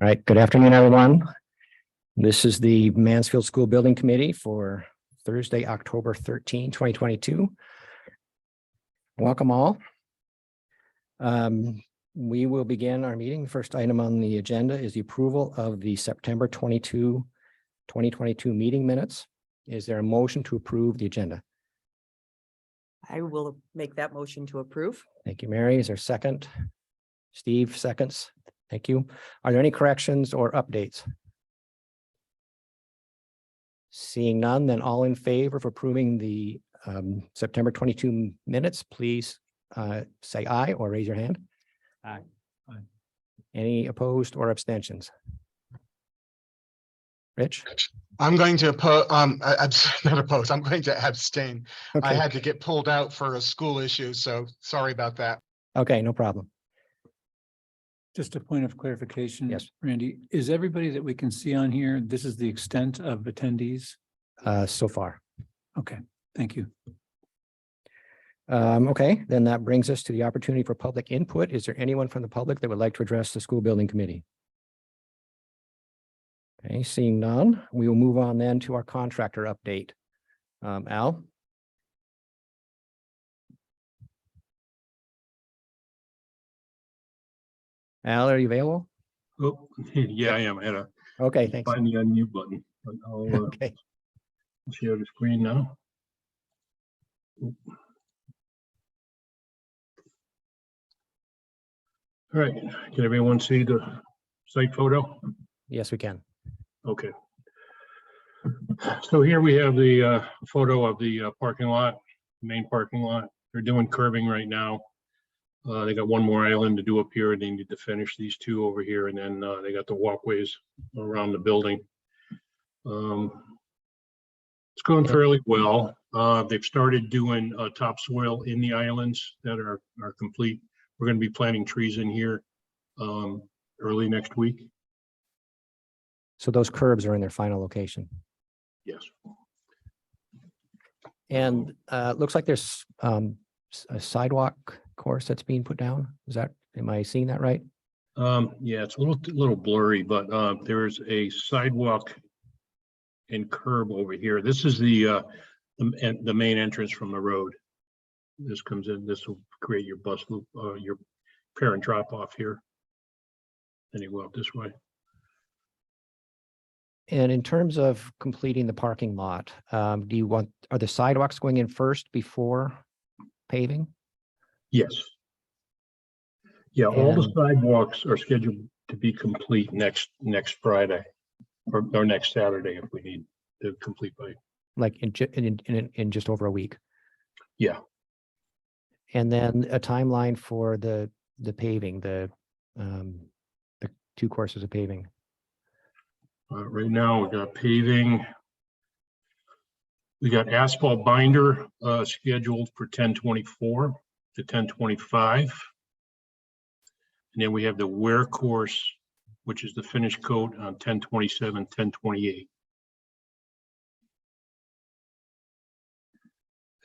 All right, good afternoon, everyone. This is the Mansfield School Building Committee for Thursday, October 13, 2022. Welcome all. We will begin our meeting. The first item on the agenda is the approval of the September 22, 2022 meeting minutes. Is there a motion to approve the agenda? I will make that motion to approve. Thank you, Mary. Is there a second? Steve, seconds. Thank you. Are there any corrections or updates? Seeing none, then all in favor of approving the September 22 minutes, please say aye or raise your hand. Aye. Aye. Any opposed or abstentions? Rich? I'm going to not oppose. I'm going to abstain. I Okay, had to get pulled out for a school issue, so sorry about that. okay, no problem. Just a point of clarification. Yes. Randy, is everybody that we can see on here, this is the extent of attendees? So far. Okay, thank you. Okay, then that brings us to the opportunity for public input. Is there anyone from the public that would like to address the school building committee? Okay, seeing none, we will move on then to our contractor update. Al? Al, are you available? Oh, yeah, I am. I had to Okay, thanks. find the unmute button. But I'll Okay, share the screen now. All right, can everyone see the site photo? yes, we can. Okay. So here we have the photo of the parking lot, main parking lot. They're doing curbing right now. They got one more island to do up here. They need to finish these two over here, and then they got the walkways around the building. It's going fairly well. They've started doing topsoil in the islands that are complete. We're going to be planting trees in here early next week. So those curbs are in their final location. Yes. And looks like there's a sidewalk course that's being put down. Is that, am I seeing that right? Yeah, it's a little blurry, but there's a sidewalk and curb over here. This is the main entrance from the road. This comes in. This will create your bus loop, your parent drop off here. Then you go up this way. And in terms of completing the parking lot, are the sidewalks going in first before paving? Yes. Yeah, all the And- sidewalks are scheduled to be complete next Friday or next Saturday if we need to complete by. Like in just over a week? Yeah. And then a timeline for the paving, the 2 courses of paving. Right now, we got paving. We got asphalt binder scheduled for 10/24 to 10/25. And then we have the wear course, which is the finish coat on 10/27, 10/28.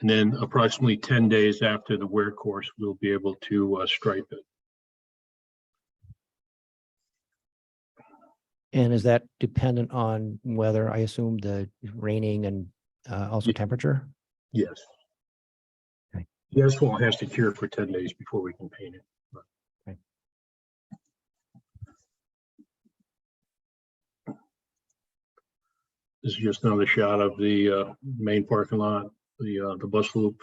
And then approximately 10 days after the wear course, we'll be able to stripe it. And is that dependent on weather, I assume, the raining and also Yeah. temperature? Yes. Okay. The asphalt has to cure for 10 days before we can paint it. Okay. This is just another shot of the main parking lot, the bus loop,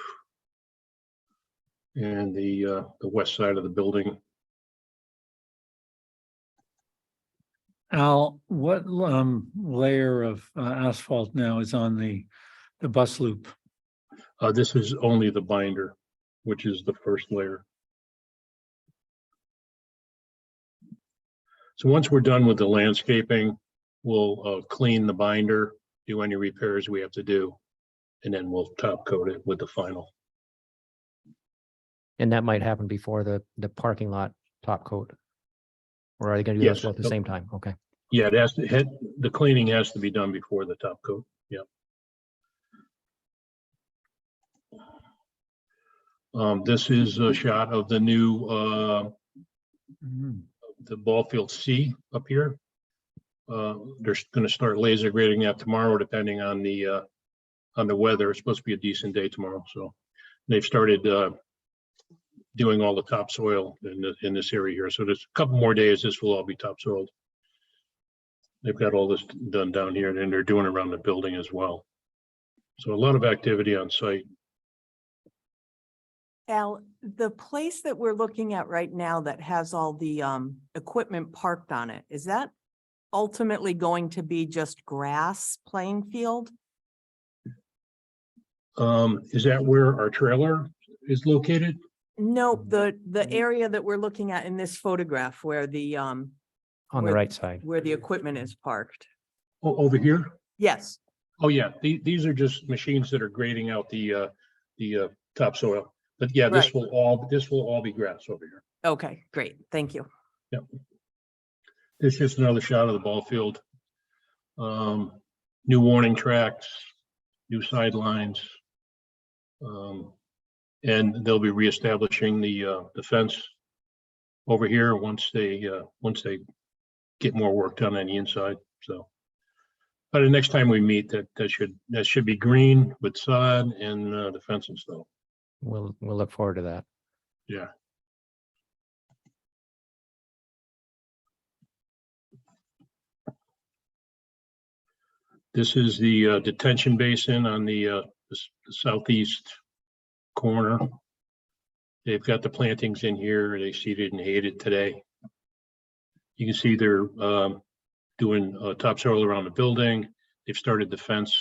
and the west side of the building. Al, what layer of asphalt now is on the bus loop? This is only the binder, which is the first layer. So once we're done with the landscaping, we'll clean the binder, do any repairs we have to do, and then we'll top coat it with the final. And that might happen before the parking lot top coat? Or are they going to do Yes. this both at the same time? Okay. Yeah, it has to hit, the cleaning has to be done before the top coat. Yeah. This is a shot of the new Mhm. the ball field C up here. They're gonna start laser grading that tomorrow, depending on the weather. It's supposed to be a decent day tomorrow, so they've started doing all the topsoil in this area here. So there's a couple more days, this will all be topsoiled. They've got all this done down here, and they're doing around the building as well. So a lot of activity on site. Al, the place that we're looking at right now that has all the equipment parked on it, is that ultimately going to be just grass playing field? Is that where our trailer is located? No, the area that we're looking at in this photograph where the On the Where- right side. where the equipment is parked. Oh, over here? Yes, Oh, yeah, these are just machines that are grading out the topsoil. But yeah, this Right. will all be grass over here. okay, great, thank you. This is just another shot of the ball field. New warning tracks, new sidelines. And they'll be reestablishing the fence over here once they get more work done on the inside, so. By the next time we meet, that should be green with sod and the fence and stuff. We'll look forward to that. Yeah. This is the detention basin on the southeast corner. They've got the plantings in here. They seeded and hayed today. You can see they're doing topsoil around the building. They've started the fence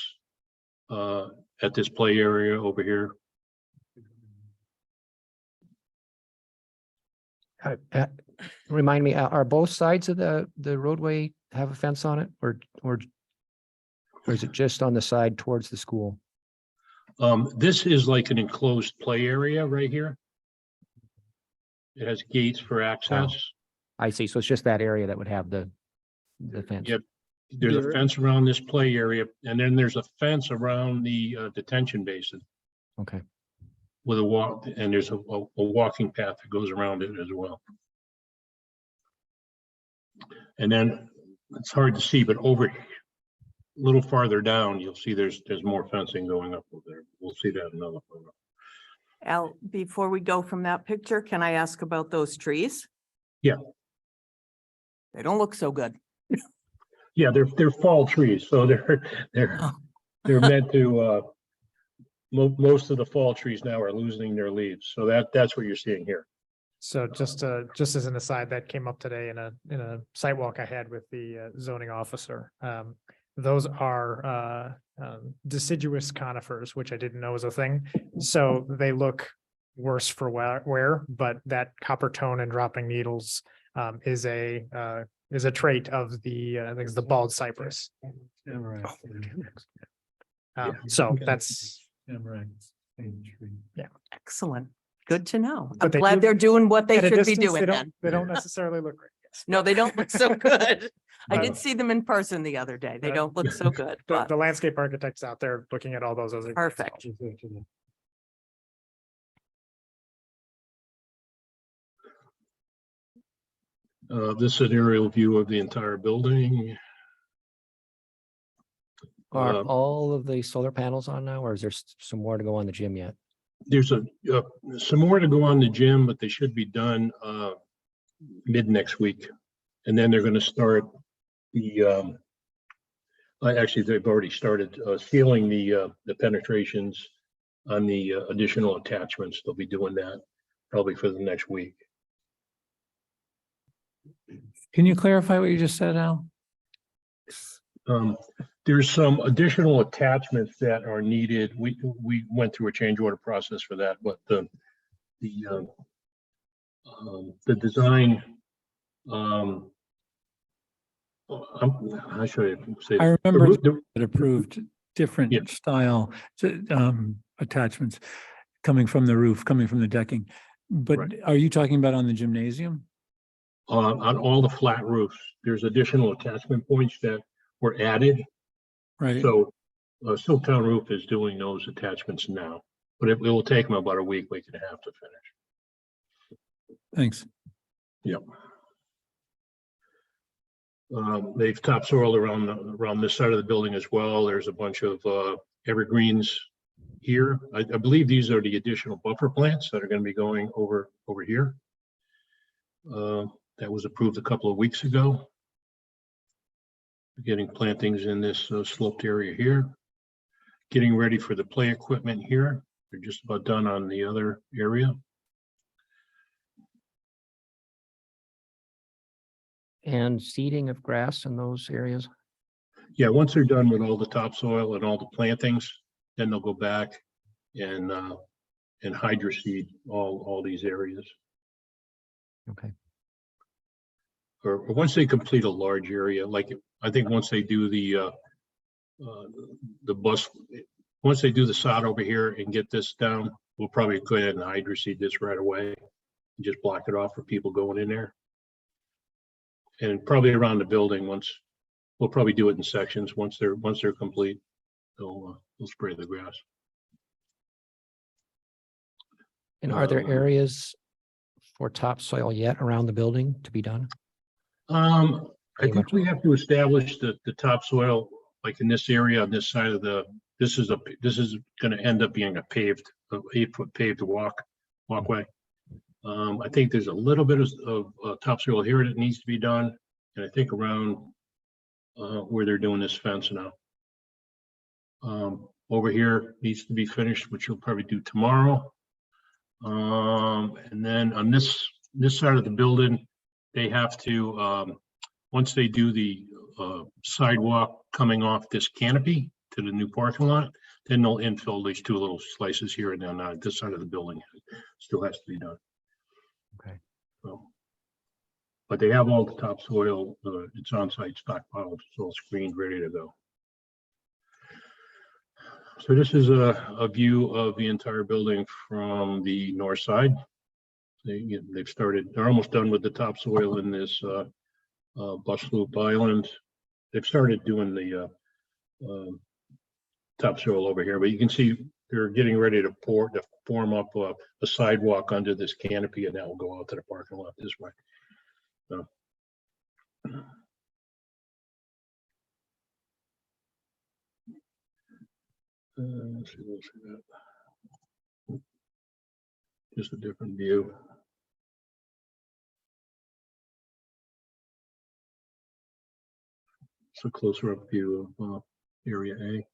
at this play area over here. Remind me, are both sides of the roadway have a fence on it, or is it just on the side towards the school? This is like an enclosed play area right here. It has gates for access. I see. So it's just that area that would have the fence. Yep. There's a fence around this play area, and then there's a fence around the detention basin Okay. with a walk, and there's a walking path that goes around it as well. And then it's hard to see, but over a little farther down, you'll see there's more fencing going up over there. We'll see that in another photo. Al, before we go from that picture, can I ask about those trees? Yeah. They don't look so good. Yeah, they're fall trees, so they're meant to. Most of the fall trees now are losing their leaves, so that's what you're seeing here. So just as an aside, that came up today in a site walk I had with the zoning officer. Those are deciduous conifers, which I didn't know was a thing. So they look worse for wear, but that copper tone and dropping needles is a trait of the I think it's the bald cypress. So that's Excellent. Good to know. I'm But they glad do- they're doing what they at a should be distance, doing then. they don't necessarily look great. Yes. No, they don't look so good. I But- did see them in person the other day. They Right. don't look so good, The, but the landscape architects out there looking at all those other. Perfect. This is an aerial view of the entire building. Are Um, all of the solar panels on now, or is there some more to go on the gym yet? There's some more to go on the gym, but they should be done mid next week. And then they're going to start the actually, they've already started sealing the penetrations on the additional attachments. They'll be doing that probably for the next week. Can you clarify what you just said, Al? There's some additional attachments that are needed. We went through a change order process for that, but the design, how should I say? I this? remember The- that approved different Yeah. style attachments coming from the roof, coming from the decking. But Right. are you talking about on the gymnasium? On all the flat roofs, there's additional attachment points that were added. Right, So Silktown Roof is doing those attachments now, but it will take them about a week and a half to finish. thanks. Yep. They've topsoiled around this side of the building as well. There's a bunch of evergreens here. I believe these are the additional buffer plants that are going to be going over here. That was approved a couple of weeks ago. Getting plantings in this sloped area here. Getting ready for the play equipment here. They're just about done on the other area. And seeding of grass in those areas? Yeah, once they're done with all the topsoil and all the plantings, then they'll go back and hydroseed all these areas. Okay. Or once they complete a large area, like I think once they do the bus, once they do the sod over here and get this down, we'll probably go ahead and hydroseed this right away and just block it off for people going in there. And probably around the building, we'll probably do it in sections. Once they're complete, they'll spray the grass. And are there areas for topsoil yet around the building to be done? I think we have to establish the topsoil, like in this area on this side of this is going to end up being a 8-foot paved walkway. I think there's a little bit of topsoil here that needs to be done, and I think around where they're doing this fence now. Over here needs to be finished, which you'll probably do tomorrow. And then on this side of the building, they have to once they do the sidewalk coming off this canopy to the new parking lot, then they'll infill these two little slices here, and then this side of the building still has to be done. Okay. So, but they have all the topsoil, it's on-site stockpiled, it's all screened, ready to go. So this is a view of the entire building from the north side. They've started, they're almost done with the topsoil in this bus loop island. They've started doing the topsoil over here, but you can see they're getting ready to form up a sidewalk under this canopy, and that will go out to the parking lot this way. So. Let's see, that. Just a different view. It's a closer up view of area A.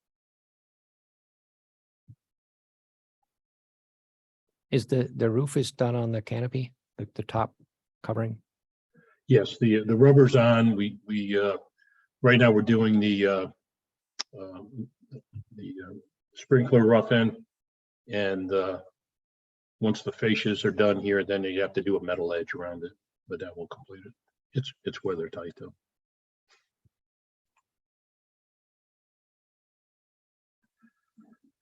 Is the roof is done on the canopy, the top covering? Yes, the rubber's on. We right now we're doing the sprinkler rough end, and once the fascias are done here, then you have to do a metal edge around it, but that will complete it. It's weather tight though.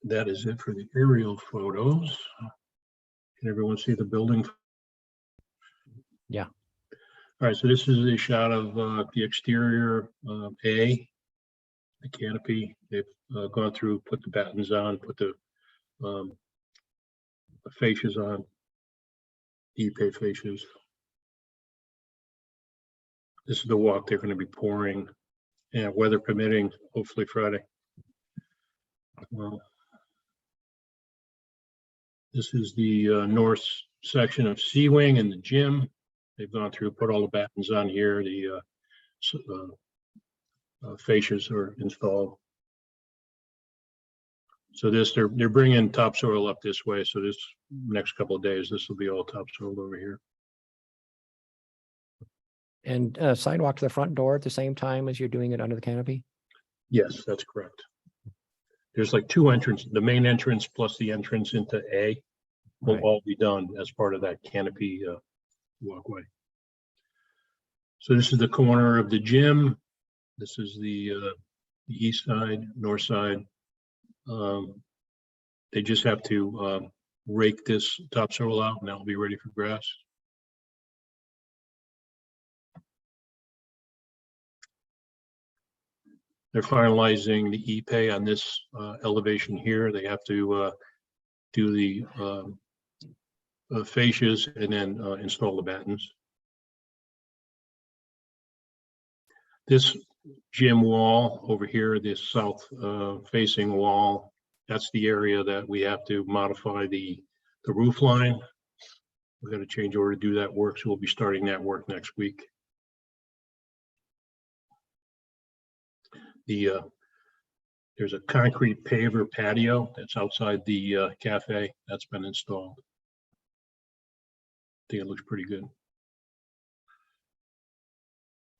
That is it for the aerial photos. Can everyone see the building? Yeah. All right, so this is a shot of the exterior the canopy. They've gone through, put the battens on, put the fascias on, Ipe fascias. This is the walk they're going to be pouring, and weather permitting, hopefully Friday. Well, this is the north section of C Wing and the gym. They've gone through, put all the battens on here. The fascias are installed. So they're bringing topsoil up this way. So this next couple of days, this will be all topsoil over here. And sidewalk to the front door at the same time as you're doing it under the canopy? Yes, that's correct. There's like two entrances, the main entrance plus the entrance into A will Right. all be done as part of that canopy walkway. So this is the corner of the gym. This is the east side, north side. They just have to rake this topsoil out, and that'll be ready for grass. They're finalizing the Ipe on this elevation here. They have to do the fascias and then install the battens. This gym wall over here, this south facing wall, that's the area that we have to modify the roof line. We've got to change order to do that work, so we'll be starting that work next week. There's a concrete paver patio that's outside the cafe that's been installed. I think it looks pretty good.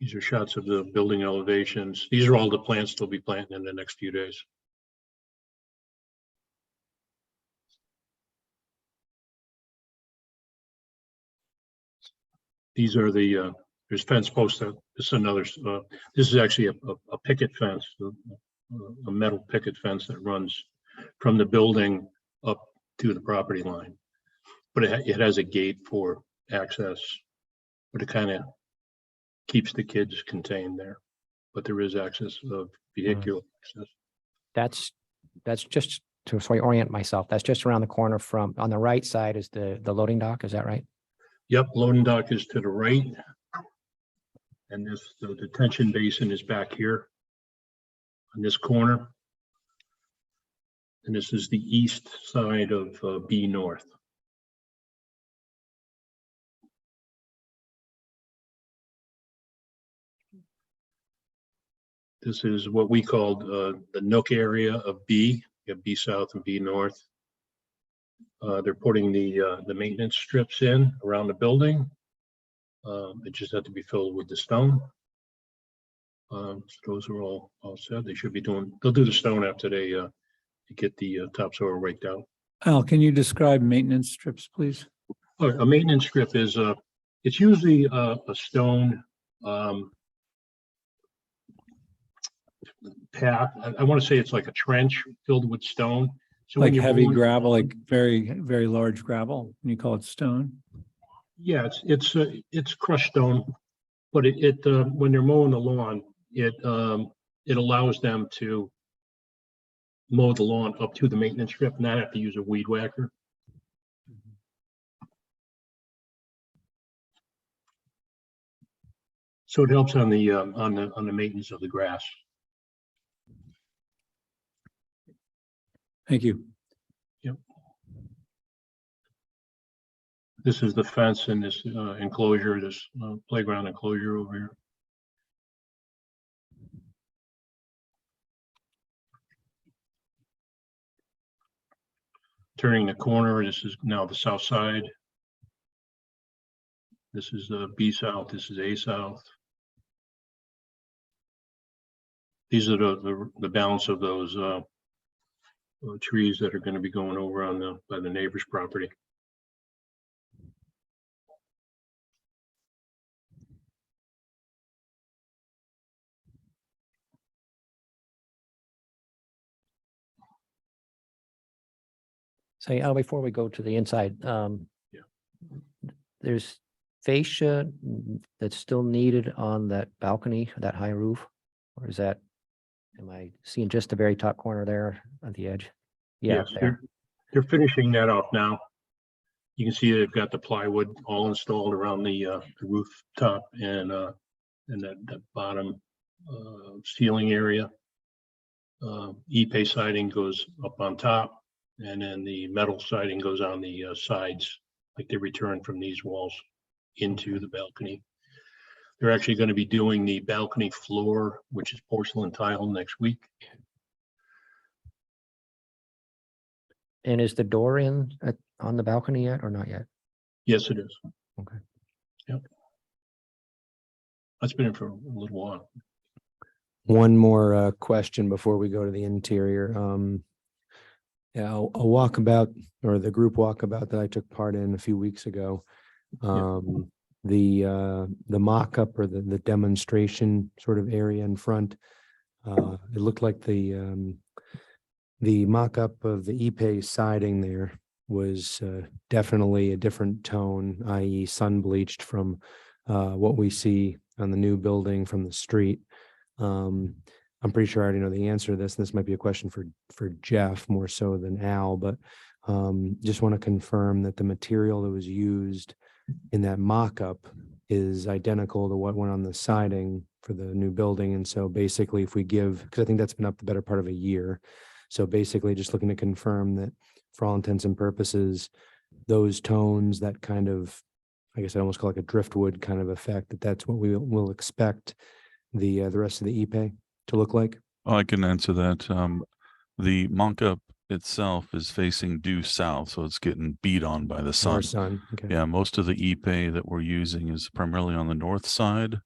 These are shots of the building elevations. These are all the plants they'll be planting in the next few days. These are the, there's fence posts. This is another, this is actually a picket fence, a metal picket fence that runs from the building up to the property line. But it has a gate for access, but it kind of keeps the kids contained there. But there is access of vehicular access. That's just to, so I orient myself, that's just around the corner from, on the right side is the loading dock, is that right? Yep, loading dock is to the right. And the detention basin is back here on this corner. And this is the east side of B North. This is what we called the Nook area of B. You have B South and B North. They're putting the maintenance strips in around the building. It just had to be filled with the stone. So those are all set. They should be doing, they'll do the stone after they get the topsoil raked out. Al, can you describe maintenance strips, please? A maintenance strip is it's usually a stone path. I want to say it's like a trench filled with stone. So Like when you're heavy going- gravel, like very, very large gravel, and you call it stone? Yeah, it's crushed stone, but it when they're mowing the lawn, it allows them to mow the lawn up to the maintenance strip, not have to use a weed whacker. So it helps on the maintenance of the grass. Thank you. This is the fence in this enclosure, this playground enclosure over here. Turning the corner, this is now the south side. This is B South, this is A South. These are the balance of those trees that are going to be going over on by the neighbor's property. Say, Al, before we go to the inside, there's fascia that's still needed on that balcony, that high roof? Or is that, am I seeing just the very top corner there at the edge? Yeah, Yes, there. they're finishing that off now. You can see they've got the plywood all installed around the rooftop and that bottom ceiling area. E-pay siding goes up on top, and then the metal siding goes on the sides, like they return from these walls into the balcony. They're actually going to be doing the balcony floor, which is porcelain tile, next week. And is the door in on the balcony yet or not yet? Yes, it is. Okay. Yep. That's been in for a little while. One more question before we go to the interior. Yeah, a walkabout, or the group walkabout that I took part in a few weeks ago. The mock-up or the demonstration sort of area in front. It looked like the mock-up of the E-pay siding there was definitely a different tone, i.e. sun bleached from what we see on the new building from the street. I'm pretty sure I already know the answer to this. This might be a question for Jeff more so than Al, but just want to confirm that the material that was used in that mock-up is identical to what went on the siding for the new building. And so basically if we give, because I think that's been up the better part of a year. So basically just looking to confirm that for all intents and purposes, those tones, that kind of, I guess I almost call it like a driftwood kind of effect, that's what we will expect the rest of the E-Pay to look like. I can answer that. The mock-up itself is facing due south, so it's getting beat on by the Our sun. sun, okay. Yeah, most of the E-Pay that we're using is primarily on the north side,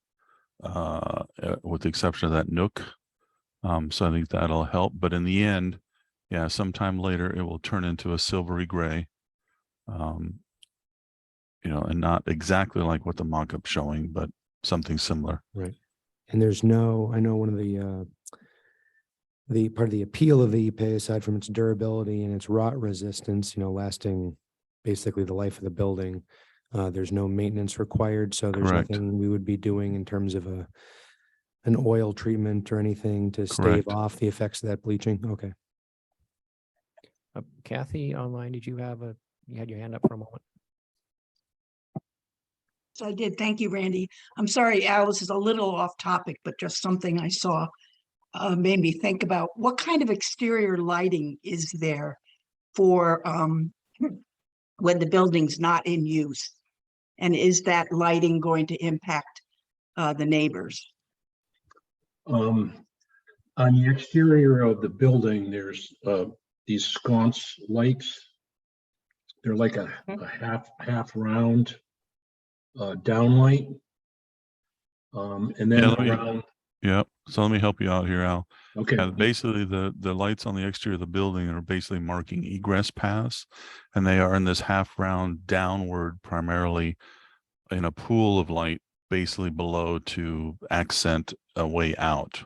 with the exception of that nook. So I think that'll help. But in the end, yeah, sometime later it will turn into a silvery gray. And not exactly like what the mock-up's showing, but something similar. Right. And there's no, I know one of the part of the appeal of the E-Pay, aside from its durability and its rot resistance, lasting basically the life of the building, there's no maintenance required. So there's Correct. nothing we would be doing in terms of an oil treatment or anything to stave Correct. off the effects of that bleaching. Okay. Kathy, online, you had your hand up for a moment? So I did. Thank you, Randy. I'm sorry, Al, this is a little off topic, but just something I saw made me think about what kind of exterior lighting is there for when the building's not in use? And is that lighting going to impact the neighbors? On the exterior of the building, there's these sconce lights. They're like a half round downlight. And then Yeah, around, Yeah. So let me help you out here, Al. okay, Basically, the lights on the exterior of the building are basically marking egress paths, and they are in this half round downward, primarily in a pool of light, basically below to accent a way out.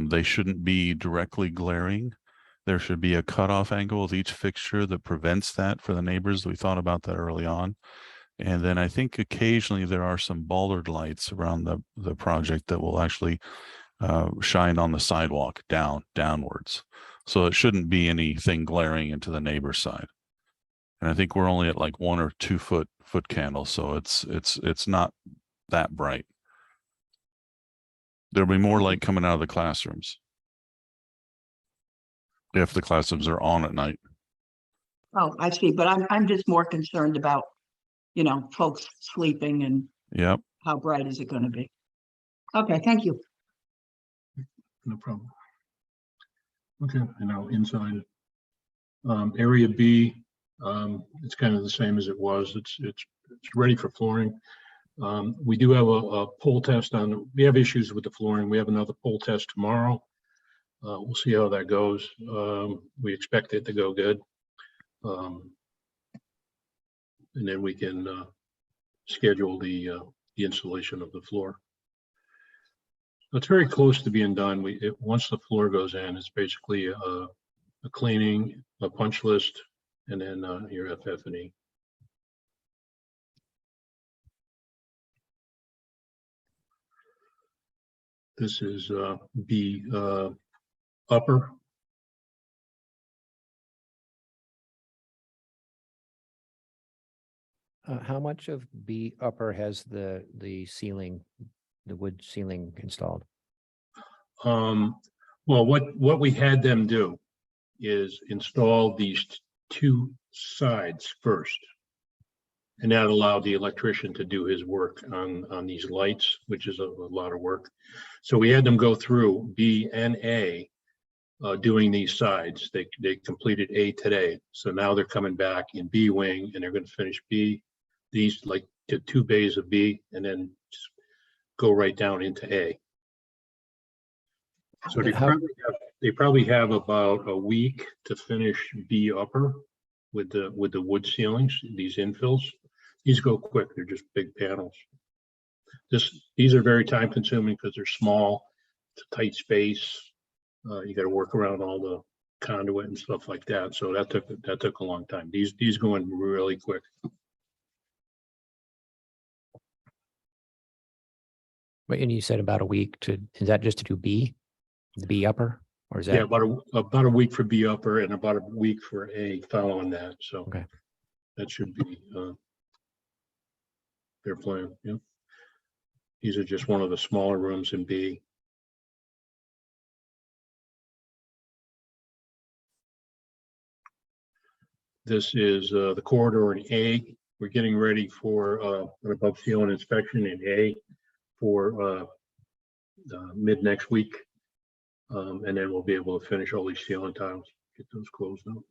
They shouldn't be directly glaring. There should be a cutoff angle with each fixture that prevents that for the neighbors. We thought about that early on. And then I think occasionally there are some bollard lights around the project that will actually shine on the sidewalk downwards. So it shouldn't be anything glaring into the neighbor's side. And I think we're only at like 1 or 2 foot candles, so it's not that bright. There'll be more light coming out of the classrooms if the classrooms are on at night. Oh, I see, but I'm just more concerned about, folks sleeping and Yep. how bright is it going to be? Okay, thank you. no problem. Okay, and now inside. Area B, it's kind of the same as it was. It's ready for flooring. We do have a pull test we have issues with the flooring. We have another pull test tomorrow. We'll see how that goes. We expect it to go good. And then we can schedule the installation of the floor. It's very close to being done. Once the floor goes in, it's basically a cleaning, a punch list, and then your FF&E. This is B upper. How much of B upper has the ceiling, the wood ceiling installed? Well, what we had them do is install these 2 sides first. And that allowed the electrician to do his work on these lights, which is a lot of work. So we had them go through B and A doing these sides. They completed A today. So now they're coming back in B wing and they're going to finish B. These like 2 bays of B and then just go right down into A. So they probably have about a week to finish B upper with the wood ceilings, these infills. These go quick, they're just big panels. These are very time consuming because they're small, it's a tight space. You got to work around all the conduit and stuff like that. So that took a long time. These go in really quick. Wait, and you said about a week is that just to do B, the B upper, or is that? Yeah, about a week for B upper and about a week for A following that. So Okay. that should be their plan. Yeah. These are just one of the smaller rooms in B. This is the corridor in A. We're getting ready for an above ceiling inspection in A for mid next week. And then we'll be able to finish all these ceiling tiles, get those closed up.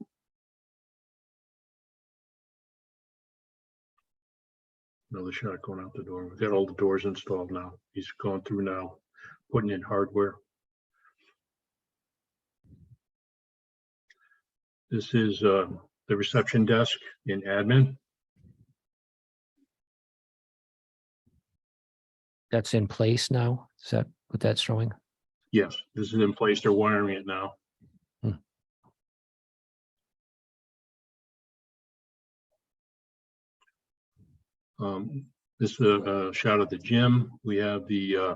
Another shot going out the door. We've got all the doors installed now. He's going through now, putting in hardware. This is the reception desk in admin. That's in place now? Is that what that's showing? Yes, this is in place. They're wiring it now. This is a shot of the gym. We have the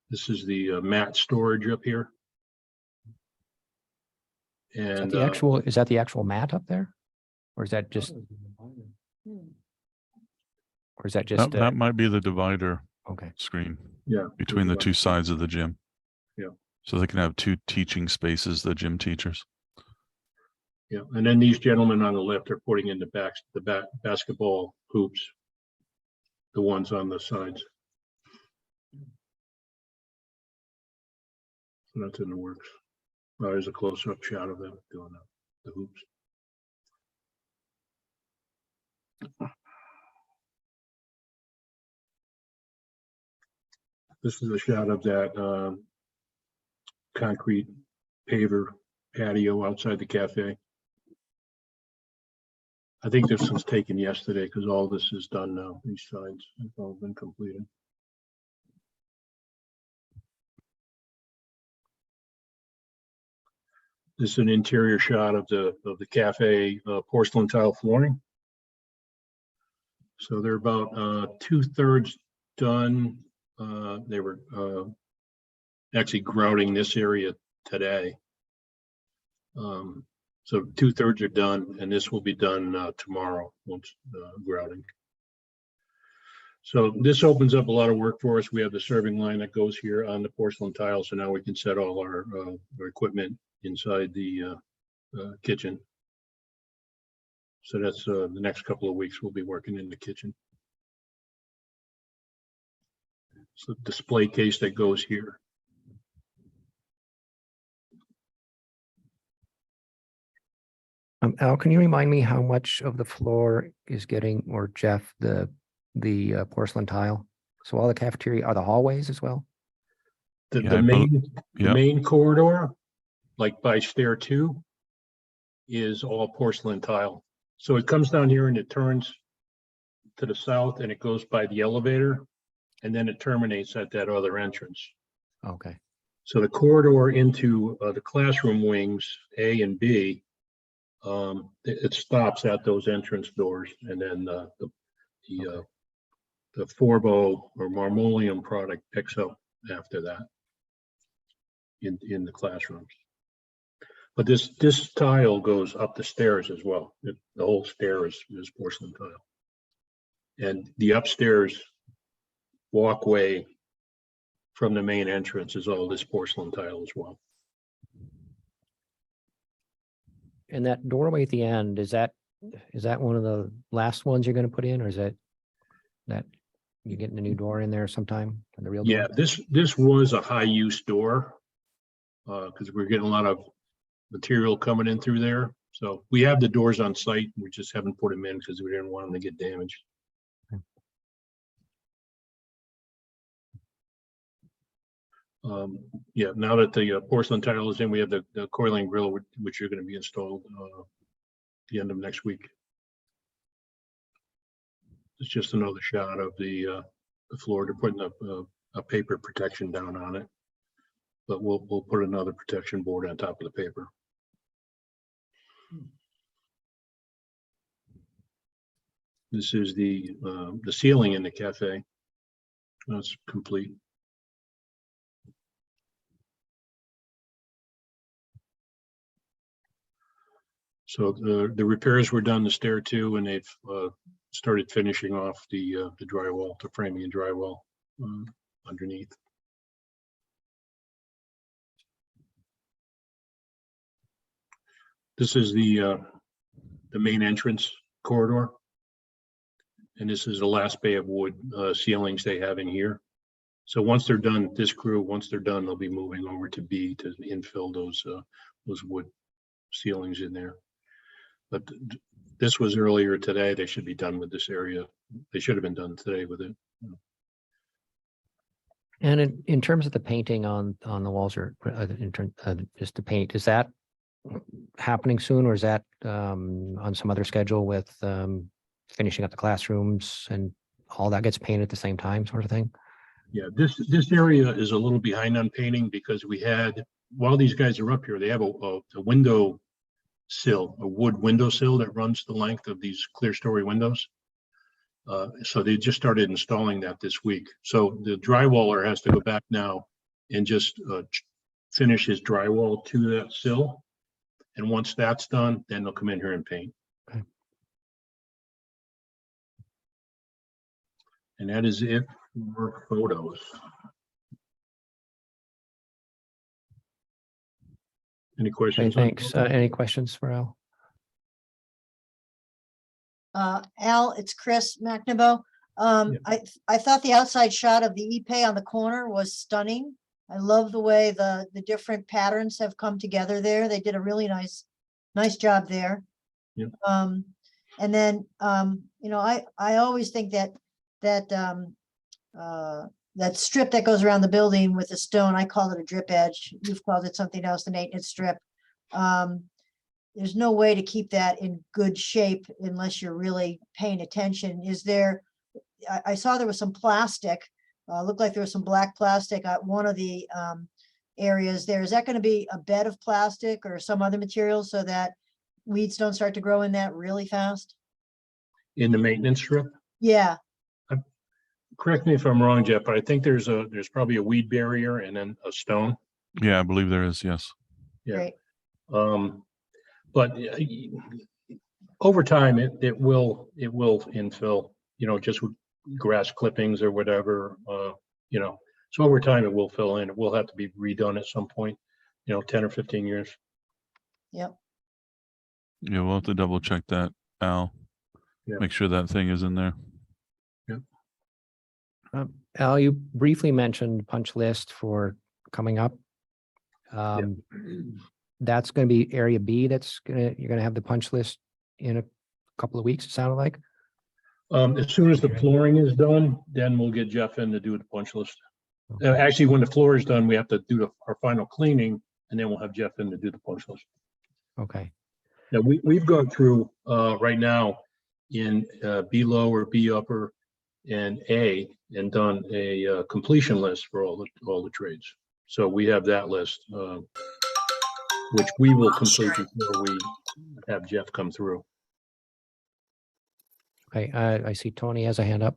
this is the mat storage up here. Is that And the actual, is that the actual mat up there? Or is that just, or is that just, That might be the divider okay. screen yeah, between the two sides of the gym. Yeah. So they can have two teaching spaces, the gym teachers. yeah. And then these gentlemen on the left are putting in the basketball hoops, the ones on the sides. So that's in the works. There's a close-up shot of them doing the hoops. This is a shot of that concrete paver patio outside the cafe. I think this was taken yesterday because all this is done now. These sides have all been completed. This is an interior shot of the cafe porcelain tile flooring. So they're about 2/3 done. They were actually grouting this area today. So 2/3 are done, and this will be done tomorrow once grouting. So this opens up a lot of work for us. We have the serving line that goes here on the porcelain tile, so now we can set all our equipment inside the kitchen. So that's the next couple of weeks we'll be working in the kitchen. So the display case that goes here. Al, can you remind me how much of the floor is getting, or Jeff, the porcelain tile? So all the cafeteria, are the hallways as well? The Yeah, I bel- the yeah. main corridor, like by stair 2, is all porcelain tile. So it comes down here and it turns to the south and it goes by the elevator, and then it terminates at that other entrance. Okay, So the corridor into the classroom wings, A and B, it stops at those entrance doors, and then the Forbo or Marmoleum product picks up after that in the classrooms. But this tile goes up the stairs as well. The whole stair is porcelain tile. And the upstairs walkway from the main entrance is all this porcelain tile as well. and that doorway at the end, is that one of the last ones you're gonna put in, or is that you getting a new door in there sometime, the real door? Yeah, this was a high use door because we're getting a lot of material coming in through there. So we have the doors on site. We just haven't put them in because we didn't want them to get damaged. Yeah, now that the porcelain tile is in, we have the coiling grill, which are going to be installed the end of next week. It's just another shot of the floor. They're putting up a paper protection down on it, but we'll put another protection board on top of the paper. This is the ceiling in the cafe. That's complete. So the repairs were done to stair 2, and they've started finishing off the drywall, the framing and drywall underneath. This is the main entrance corridor. And this is the last bay of wood ceilings they have in here. So once they're done, this crew, once they're done, they'll be moving over to B to infill those wood ceilings in there. But this was earlier today. They should be done with this area. They should have been done today with it. And in terms of the painting on the walls, or just the paint, is that happening soon, or is that on some other schedule with finishing up the classrooms and all that gets painted at the same time, sort of thing? Yeah, this area is a little behind on painting because we had, while these guys are up here, they have a window sill, a wood window sill that runs the length of these clear story windows. So they just started installing that this week. So the drywaller has to go back now and just finish his drywall to that sill. And once that's done, then they'll come in here and paint. Okay. And that is it for photos. Any Okay, questions? thanks. Any questions for Al? Al, it's Chris McNabo. I thought the outside shot of the E-Pay on the corner was stunning. I love the way the different patterns have come together there. They did a really nice job there. Yep. And then, you know, I always think that strip that goes around the building with the stone, I call it a drip edge. You've called it something else, the maintenance strip. There's no way to keep that in good shape unless you're really paying attention. Is there, I saw there was some plastic, looked like there was some black plastic at one of the areas there. Is that going to be a bed of plastic or some other material so that weeds don't start to grow in that really fast? In the maintenance strip? Yeah. Correct me if I'm wrong, Jeff, but I think there's probably a weed barrier and then a stone. Yeah, I believe there is. Yes. Yeah. Great. But over time, it will infill, you know, just with grass clippings or whatever, you know, so over time it will fill in. It will have to be redone at some point, you know, 10 or 15 years. Yep. Yeah, we'll have to double check that, Al. Yeah. Make sure that thing is in there. Al, you briefly mentioned punch list for coming up. That's going to be area B. You're going to have the punch list in a couple of weeks, it sounded like. As soon as the flooring is done, then we'll get Jeff in to do the punch list. Actually, when the floor is done, we have to do our final cleaning, and then we'll have Jeff in to do the punch list. Okay. Now we've gone through right now in B lower, B upper, and A, and done a completion list for all the trades. So we have that list, which we will complete before we have Jeff come through. Okay. I see Tony has a hand up.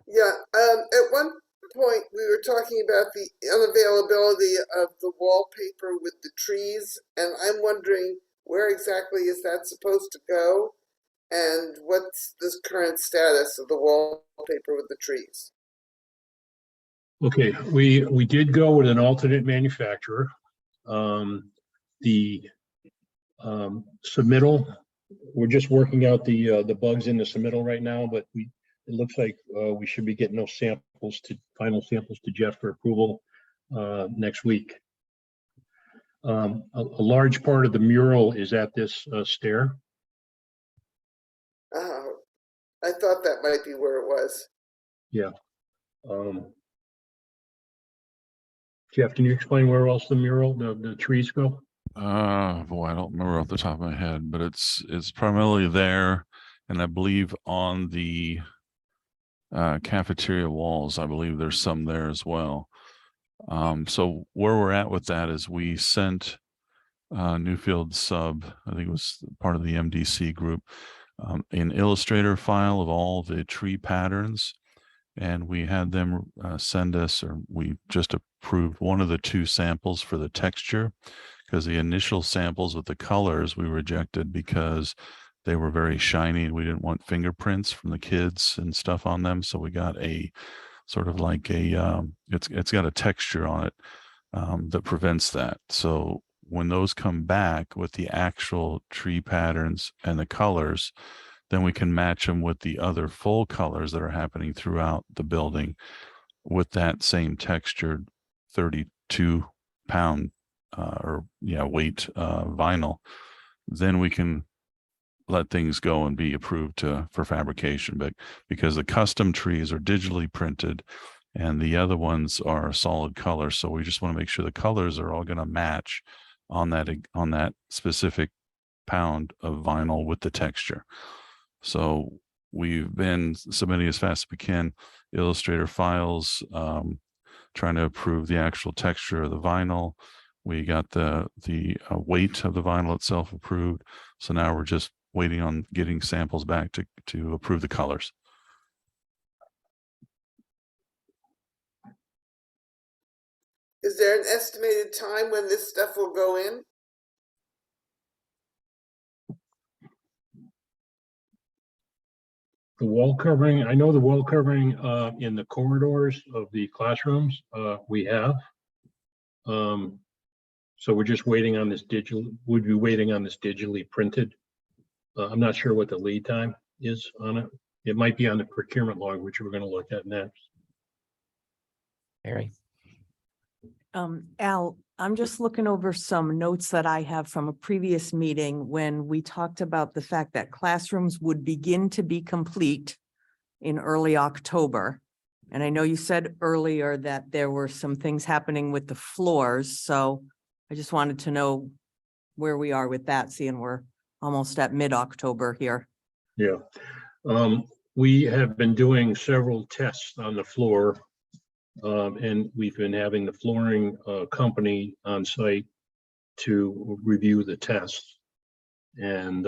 Yeah, at one point we were talking about the unavailability of the wallpaper with the trees, and I'm wondering where exactly is that supposed to go? And what's the current status of the wallpaper with the trees? Okay, we did go with an alternate manufacturer. The submittal, we're just working out the bugs in the submittal right now, but it looks like we should be getting those final samples to Jeff for approval next week. A large part of the mural is at this stair. I thought that might be where it was. Yeah. Jeff, can you explain where else the mural, the trees go? Boy, I don't remember off the top of my head, but it's primarily there, and I believe on the cafeteria walls, I believe there's some there as well. So where we're at with that is we sent Newfield Sub, I think it was part of the MDC group, an Illustrator file of all the tree patterns, and we had them send us, or we just approved one of the two samples for the texture, because the initial samples with the colors we rejected because they were very shiny and we didn't want fingerprints from the kids and stuff on them. So we got a sort of like a, it's got a texture on it that prevents that. So when those come back with the actual tree patterns and the colors, then we can match them with the other full colors that are happening throughout the building with that same textured 32-pound weight vinyl. Then we can let things go and be approved for fabrication. But because the custom trees are digitally printed and the other ones are solid color, so we just want to make sure the colors are all going to match on that specific pound of vinyl with the texture. So we've been submitting as fast as we can Illustrator files, trying to approve the actual texture of the vinyl. We got the weight of the vinyl itself approved. So now we're just waiting on getting samples back to approve the colors. Is there an estimated time when this stuff will go in? The wall covering, I know the wall covering in the corridors of the classrooms we have. So we're just waiting on this would be waiting on this digitally printed. I'm not sure what the lead time is on it. It might be on the procurement log, which we're going to look at next. Mary? Al, I'm just looking over some notes that I have from a previous meeting when we talked about the fact that classrooms would begin to be complete in early October. And I know you said earlier that there were some things happening with the floors, so I just wanted to know where we are with that, seeing we're almost at mid-October here. Yeah. We have been doing several tests on the floor. And we've been having the flooring company on site to review the tests. And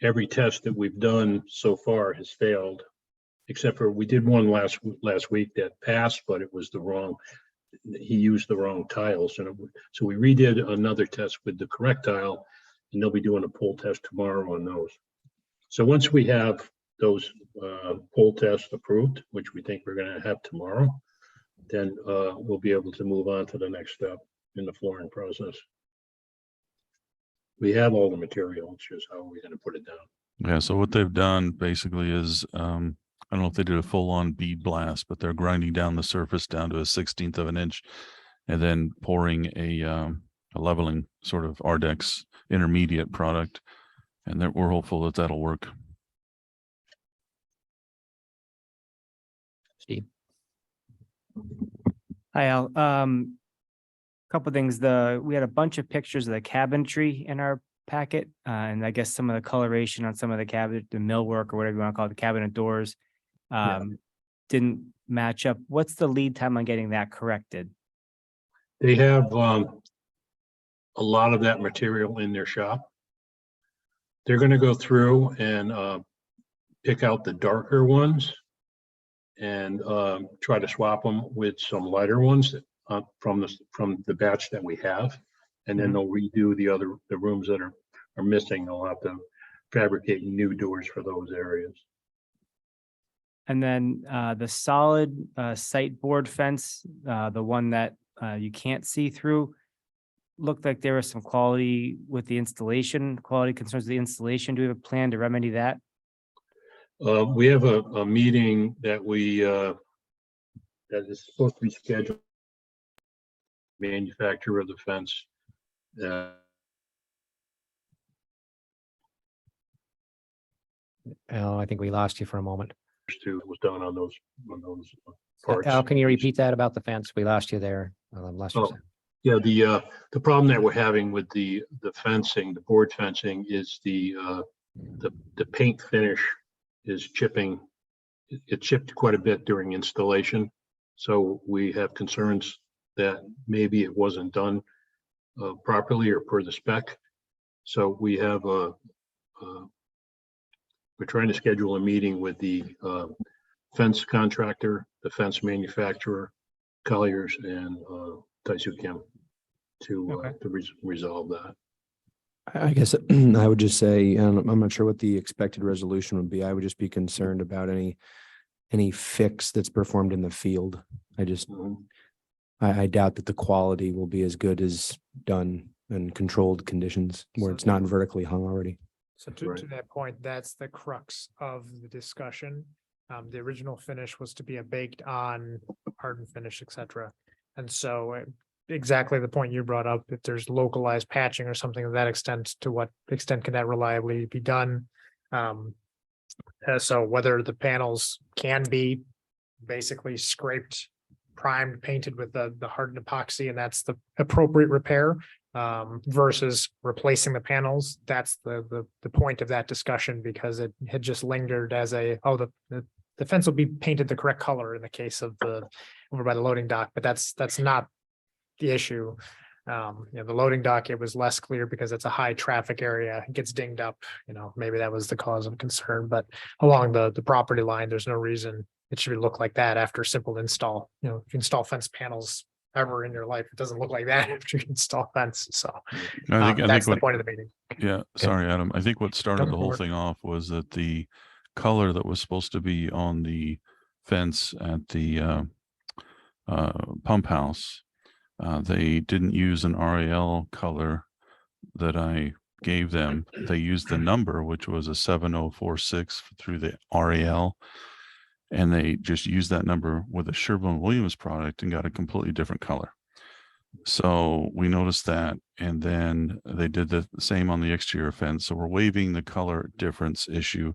every test that we've done so far has failed, except for we did one last week that passed, but it was he used the wrong tiles. And so we redid another test with the correct tile, and they'll be doing a pull test tomorrow on those. So once we have those pull tests approved, which we think we're going to have tomorrow, then we'll be able to move on to the next step in the flooring process. We have all the material, it's just how are we going to put it down? Yeah, so what they've done basically is, I don't know if they did a full-on bead blast, but they're grinding down the surface down to a 1/16 of an inch and then pouring a leveling sort of Ardex intermediate product. And that we're hopeful that that'll work. Steve? Hi, Al. Couple things. We had a bunch of pictures of the cabinetry in our packet, and I guess some of the coloration on some of the cabinet, the millwork or whatever you want to call it, the cabinet doors, didn't match up. What's the lead time on getting that corrected? They have a lot of that material in their shop. They're going to go through and pick out the darker ones and try to swap them with some lighter ones from the batch that we have, and then they'll redo the rooms that are missing. They'll have to fabricate new doors for those areas. And then the solid site board fence, the one that you can't see through, looked like there was some quality concerns with the installation. Do we have a plan to remedy that? We have a meeting that that is supposed to be scheduled. Manufacturer of the fence. Al, I think we lost you for a moment. Was done on those parts. Al, can you repeat that about the fence? We lost you there. Lost you. Yeah, the problem that we're having with the fencing, the board fencing, is the paint finish is chipping. It chipped quite a bit during installation, so we have concerns that maybe it wasn't done properly or per the spec. So we have we're trying to schedule a meeting with the fence contractor, the fence manufacturer, Colliers, and Taishu Kim to resolve that. I guess I would just say, I'm not sure what the expected resolution would be. I would just be concerned about any fix that's performed in the field. I doubt that the quality will be as good as done in controlled conditions where So it's not vertically hung already. So to that point, that's the crux of the discussion. The original finish was to be a baked on hardened finish, et cetera. And so exactly the point you brought up, if there's localized patching or something of that extent, to what extent can that reliably be done? So whether the panels can be basically scraped, primed, painted with the hardened epoxy, and that's the appropriate repair, versus replacing the panels. That's the point of that discussion, because it had just lingered as the fence will be painted the correct color in the case of the over by the loading dock, but that's not the issue. The loading dock, it was less clear because it's a high traffic area, it gets dinged up, maybe that was the cause of concern, but along the property line, there's no reason it should look like that after simple install. If you install fence panels ever in your life, it doesn't look like that after you install fence. So I think that's the what, point of the meeting. yeah, sorry, Adam. I think what started No, the whole work. thing off was that the color that was supposed to be on the fence at the pump house, they didn't use an RAL color that I gave them. They used the number, which was a 7046 through the RAL. And they just used that number with a Sherwin-Williams product and got a completely different color. So we noticed that, and then they did the same on the exterior fence. So we're waiving the color difference issue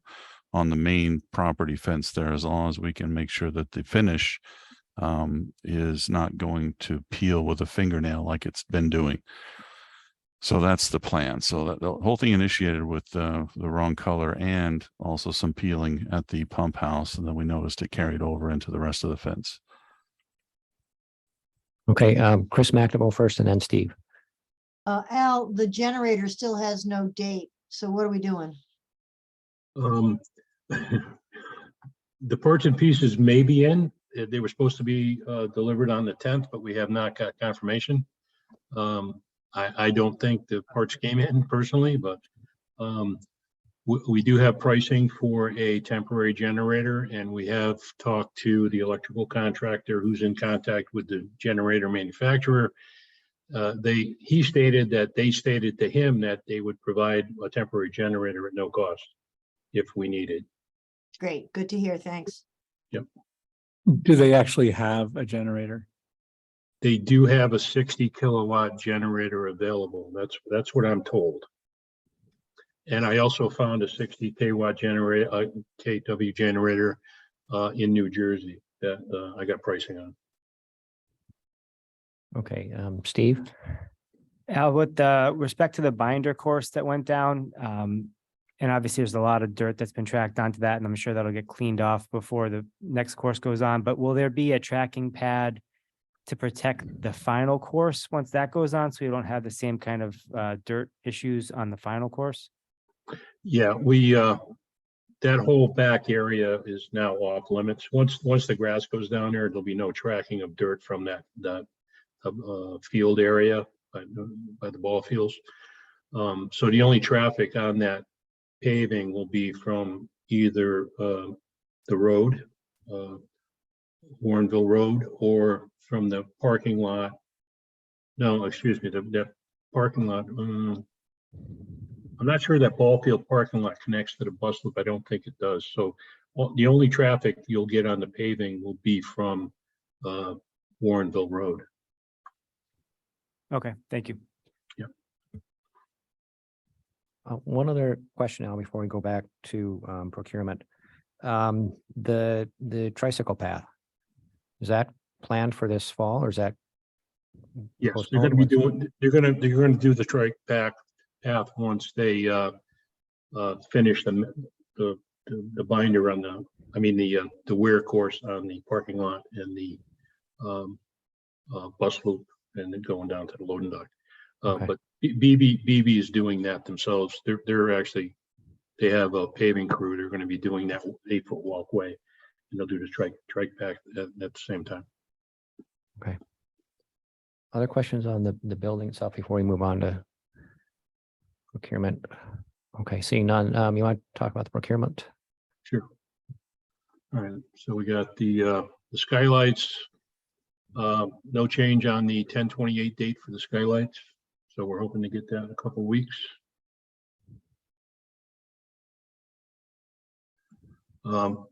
on the main property fence there, as long as we can make sure that the finish is not going to peel with a fingernail like it's been doing. So that's the plan. So that the whole thing initiated with the wrong color and also some peeling at the pump house. And then we noticed it carried over into the rest of the fence. Okay, Chris McNamara first and then Steve. Al, the generator still has no date. So what are we doing? The parts and pieces may be in. They were supposed to be delivered on the 10th, but we have not got confirmation. I don't think the parts came in personally, but we do have pricing for a temporary generator, and we have talked to the electrical contractor who's in contact with the generator manufacturer. He stated that they stated to him that they would provide a temporary generator at no cost if we needed. Great, good to hear. Thanks. Yep. Do they actually have a generator? They do have a 60 kilowatt generator available. That's what I'm told. And I also found a 60 kilowatt generator, KW generator in New Jersey that I got pricing on. Okay, Steve. Al, with respect to the binder course that went down, and obviously there's a lot of dirt that's been tracked onto that, and I'm sure that'll get cleaned off before the next course goes on, but will there be a tracking pad to protect the final course once that goes on, so we don't have the same kind of dirt issues on the final course? Yeah, that whole back area is now off limits. Once the grass goes down there, there'll be no tracking of dirt from that field area by the ball fields. So the only traffic on that paving will be from either the road, Warrenville Road, or from the parking lot. No, excuse me, the parking lot. I'm not sure that ball field parking lot connects to the bus loop. I don't think it does. So the only traffic you'll get on the paving will be from Warrenville Road. Okay, thank you. One other question now before we go back to procurement. The tricycle path, is that planned for this fall, or is that? Yes, they're going to be doing. They're going to do the trike path once they finish the binder on the wear course on the parking lot and the bus loop, and then going down to the loading dock. Okay. But BB is doing that themselves. They're actually, they have a paving crew. They're going to be doing that 8-foot walkway, and they'll do the trike path at the same time. Okay. Other questions on the building itself before we move on to procurement. Okay, seeing none, you want to talk about the procurement? Sure. All right, so we got the skylights. No change on the 10/28 date for the skylights. So we're hoping to get that in a couple weeks.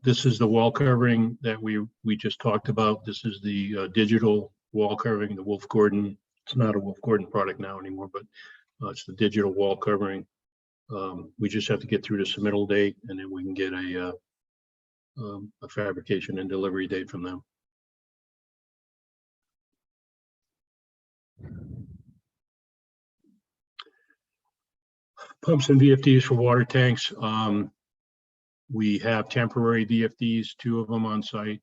This is the wall covering that we just talked about. This is the digital wall covering, the Wolf Gordon. It's not a Wolf Gordon product now anymore, but it's the digital wall covering. We just have to get through the submittal date, and then we can get a fabrication and delivery date from them. Pumps and VFDs for water tanks. We have temporary VFDs, 2 of them on site.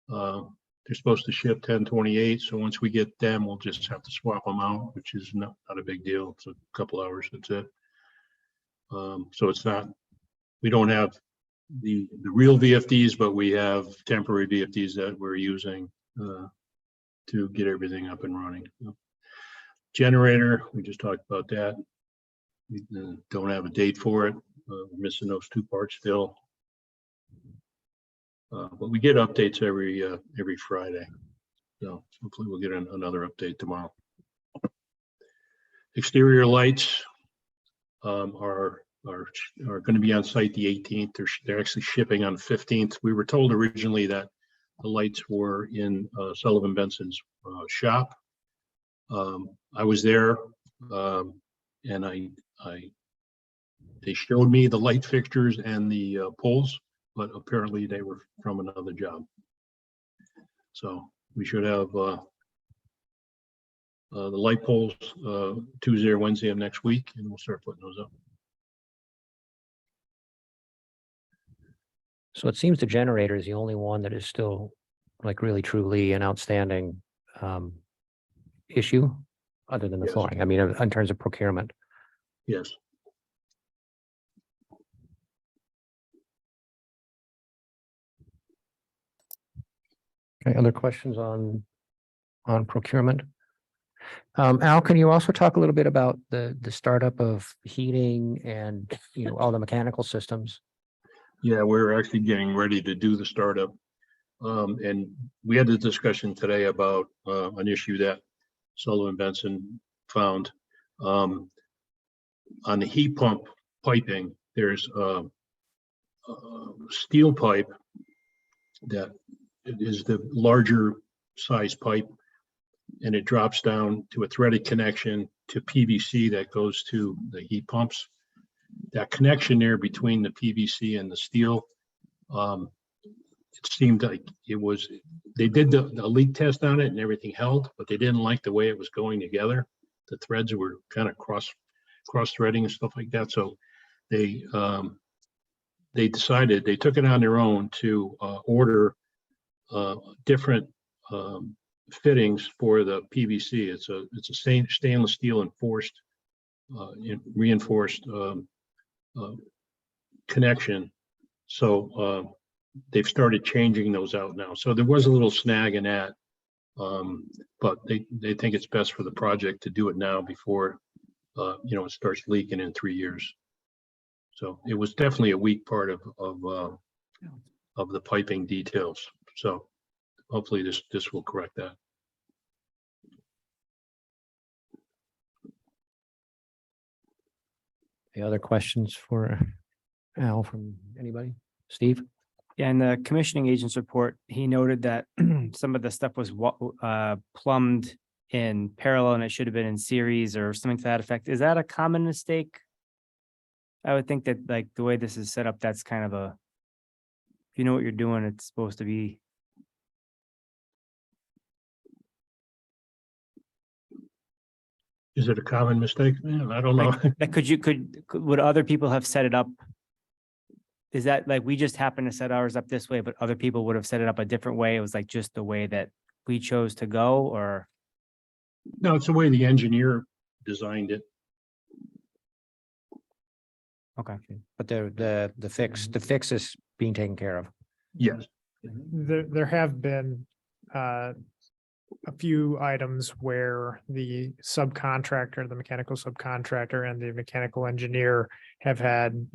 They're supposed to ship 10/28. So once we get them, we'll just have to swap them out, which is not a big deal. It's a couple hours, that's it. So it's not, we don't have the real VFDs, but we have temporary VFDs that we're using to get everything up and running. Generator, we just talked about that. We don't have a date for it. We're missing those 2 parts still. But we get updates every Friday. So hopefully we'll get another update tomorrow. Exterior lights are going to be on site the 18th. They're actually shipping on the 15th. We were told originally that the lights were in Sullivan Benson's shop. I was there, and they showed me the light fixtures and the poles, but apparently they were from another job. So we should have the light poles Tuesday or Wednesday of next week, and we'll start putting those up. So it seems the generator is the only one that is still like really truly an outstanding issue other than the Yes. flooring. I mean, in terms of procurement. Yes. Okay, other questions on procurement? Al, can you also talk a little bit about the startup of heating and, all the mechanical systems? Yeah, we're actually getting ready to do the startup. And we had a discussion today about an issue that Sullivan Benson found. On the heat pump piping, there's a steel pipe that is the larger size pipe, and it drops down to a threaded connection to PVC that goes to the heat pumps. That connection there between the PVC and the steel, it seemed like they did the leak test on it and everything held, but they didn't like the way it was going together. The threads were kind of cross threading and stuff like that. So they decided, they took it on their own to order different fittings for the PVC. It's a stainless steel reinforced connection. So they've started changing those out now. So there was a little snag in that, but they think it's best for the project to do it now before it starts leaking in 3 years. So it was definitely a weak part of the piping details. So hopefully this will correct that. Any other questions for Al from anybody? Steve? Yeah, in the commissioning agent's report, he noted that some of the stuff was plumbed in parallel and it should have been in series or something to that effect. Is that a common mistake? I would think that like the way this is set up, that's kind of if you know what you're doing, it's supposed to be. Is it a common mistake? Man, I don't know. Would other people have set it up? Is that like, we just happened to set ours up this way, but other people would have set it up a different way? It was like just the way that we chose to go, or? No, it's the way the engineer designed it. Okay, but the fix is being taken care of. Yes. There have been a a few items where the subcontractor, the mechanical subcontractor and the mechanical engineer have had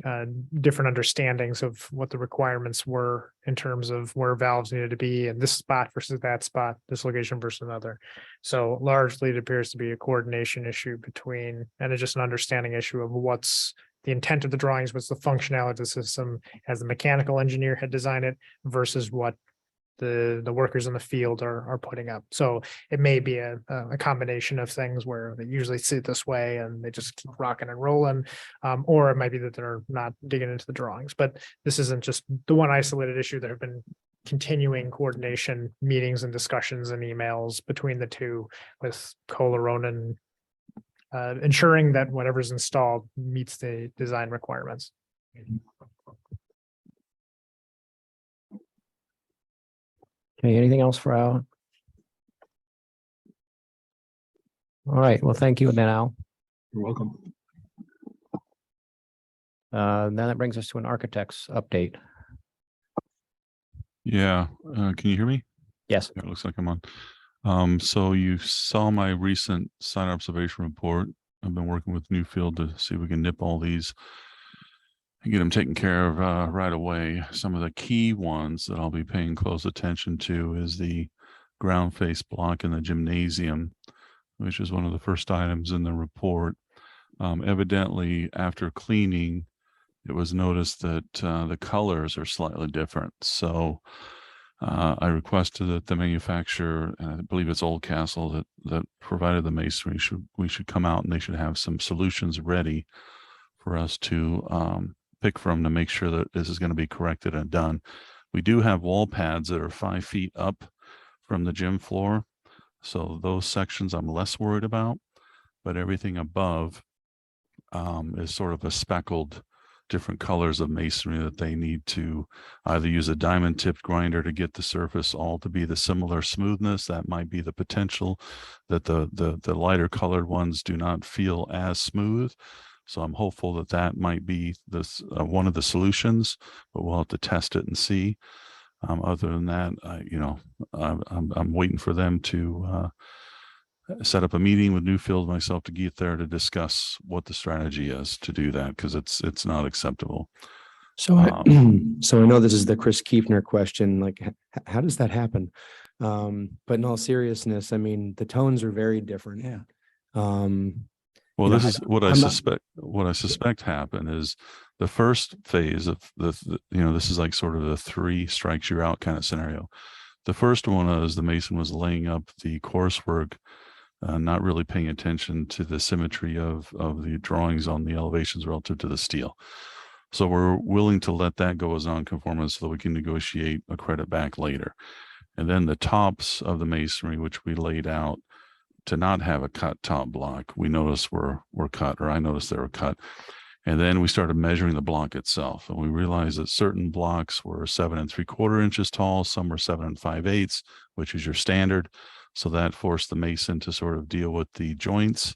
different understandings of what the requirements were in terms of where valves needed to be in this spot versus that spot, this location versus another. So largely it appears to be a coordination issue between, and it's just an understanding issue of what's the intent of the drawings, what's the functionality of the system as the mechanical engineer had designed it versus what the workers in the field are putting up. So it may be a combination of things where they usually see it this way and they just keep rocking and rolling. Or it might be that they're not digging into the drawings, but this isn't just the one isolated issue. There have been continuing coordination meetings and discussions and emails between the two with Kohler Ronan, ensuring that whatever's installed meets the design requirements. Okay, anything else for Al? All right, well, thank you then, Al. You're welcome. Now that brings us to an architect's update. Yeah, can you hear me? Yes. It looks like I'm on. So you saw my recent site observation report. I've been working with Newfield to see if we can nip all these and get them taken care of right away. Some of the key ones that I'll be paying close attention to is the ground face block in the gymnasium, which is one of the first items in the report. Evidently, after cleaning, it was noticed that the colors are slightly different. So I requested that the manufacturer, and I believe it's Oldcastle that provided the masonry, we should come out and they should have some solutions ready for us to pick from to make sure that this is going to be corrected and done. We do have wall pads that are 5 feet up from the gym floor. So those sections I'm less worried about, but everything above is sort of a speckled different colors of masonry that they need to either use a diamond tipped grinder to get the surface all to be the similar smoothness. That might be the potential that the lighter colored ones do not feel as smooth. So I'm hopeful that that might be this one of the solutions, but we'll have to test it and see. Other than that, I'm waiting for them to set up a meeting with Newfield, myself to get there to discuss what the strategy is to do that, because it's not acceptable. So, so I know this is the Chris Kiefner question, like, how does that happen? But in all seriousness, I mean, the tones are very different. Yeah. Well, You know, this is what I I'm not- suspect. What I suspect happened is the first phase of this is like sort of the 3 strikes you out kind of scenario. The first one is the mason was laying up the coursework, not really paying attention to the symmetry of the drawings on the elevations relative to the steel. So we're willing to let that go as non-conformance so that we can negotiate a credit back later. And then the tops of the masonry, which we laid out to not have a cut top block, we noticed were cut, or I noticed they were cut. And then we started measuring the block itself, and we realized that certain blocks were 7 3/4 inches tall, some were 7 5/8, which is your standard. So that forced the mason to sort of deal with the joints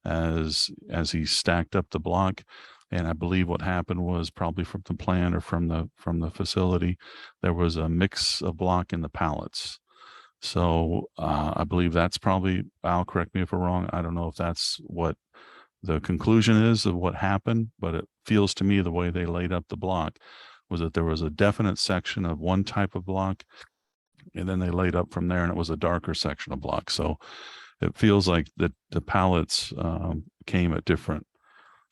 as he stacked up the block. And I believe what happened was, probably from the plan or from the facility, there was a mix of block in the pallets. So I believe that's probably, Al, correct me if I'm wrong, I don't know if that's what the conclusion is of what happened, but it feels to me the way they laid up the block was that there was a definite section of one type of block, and then they laid up from there, and it was a darker section of block. So it feels like that the pallets came at different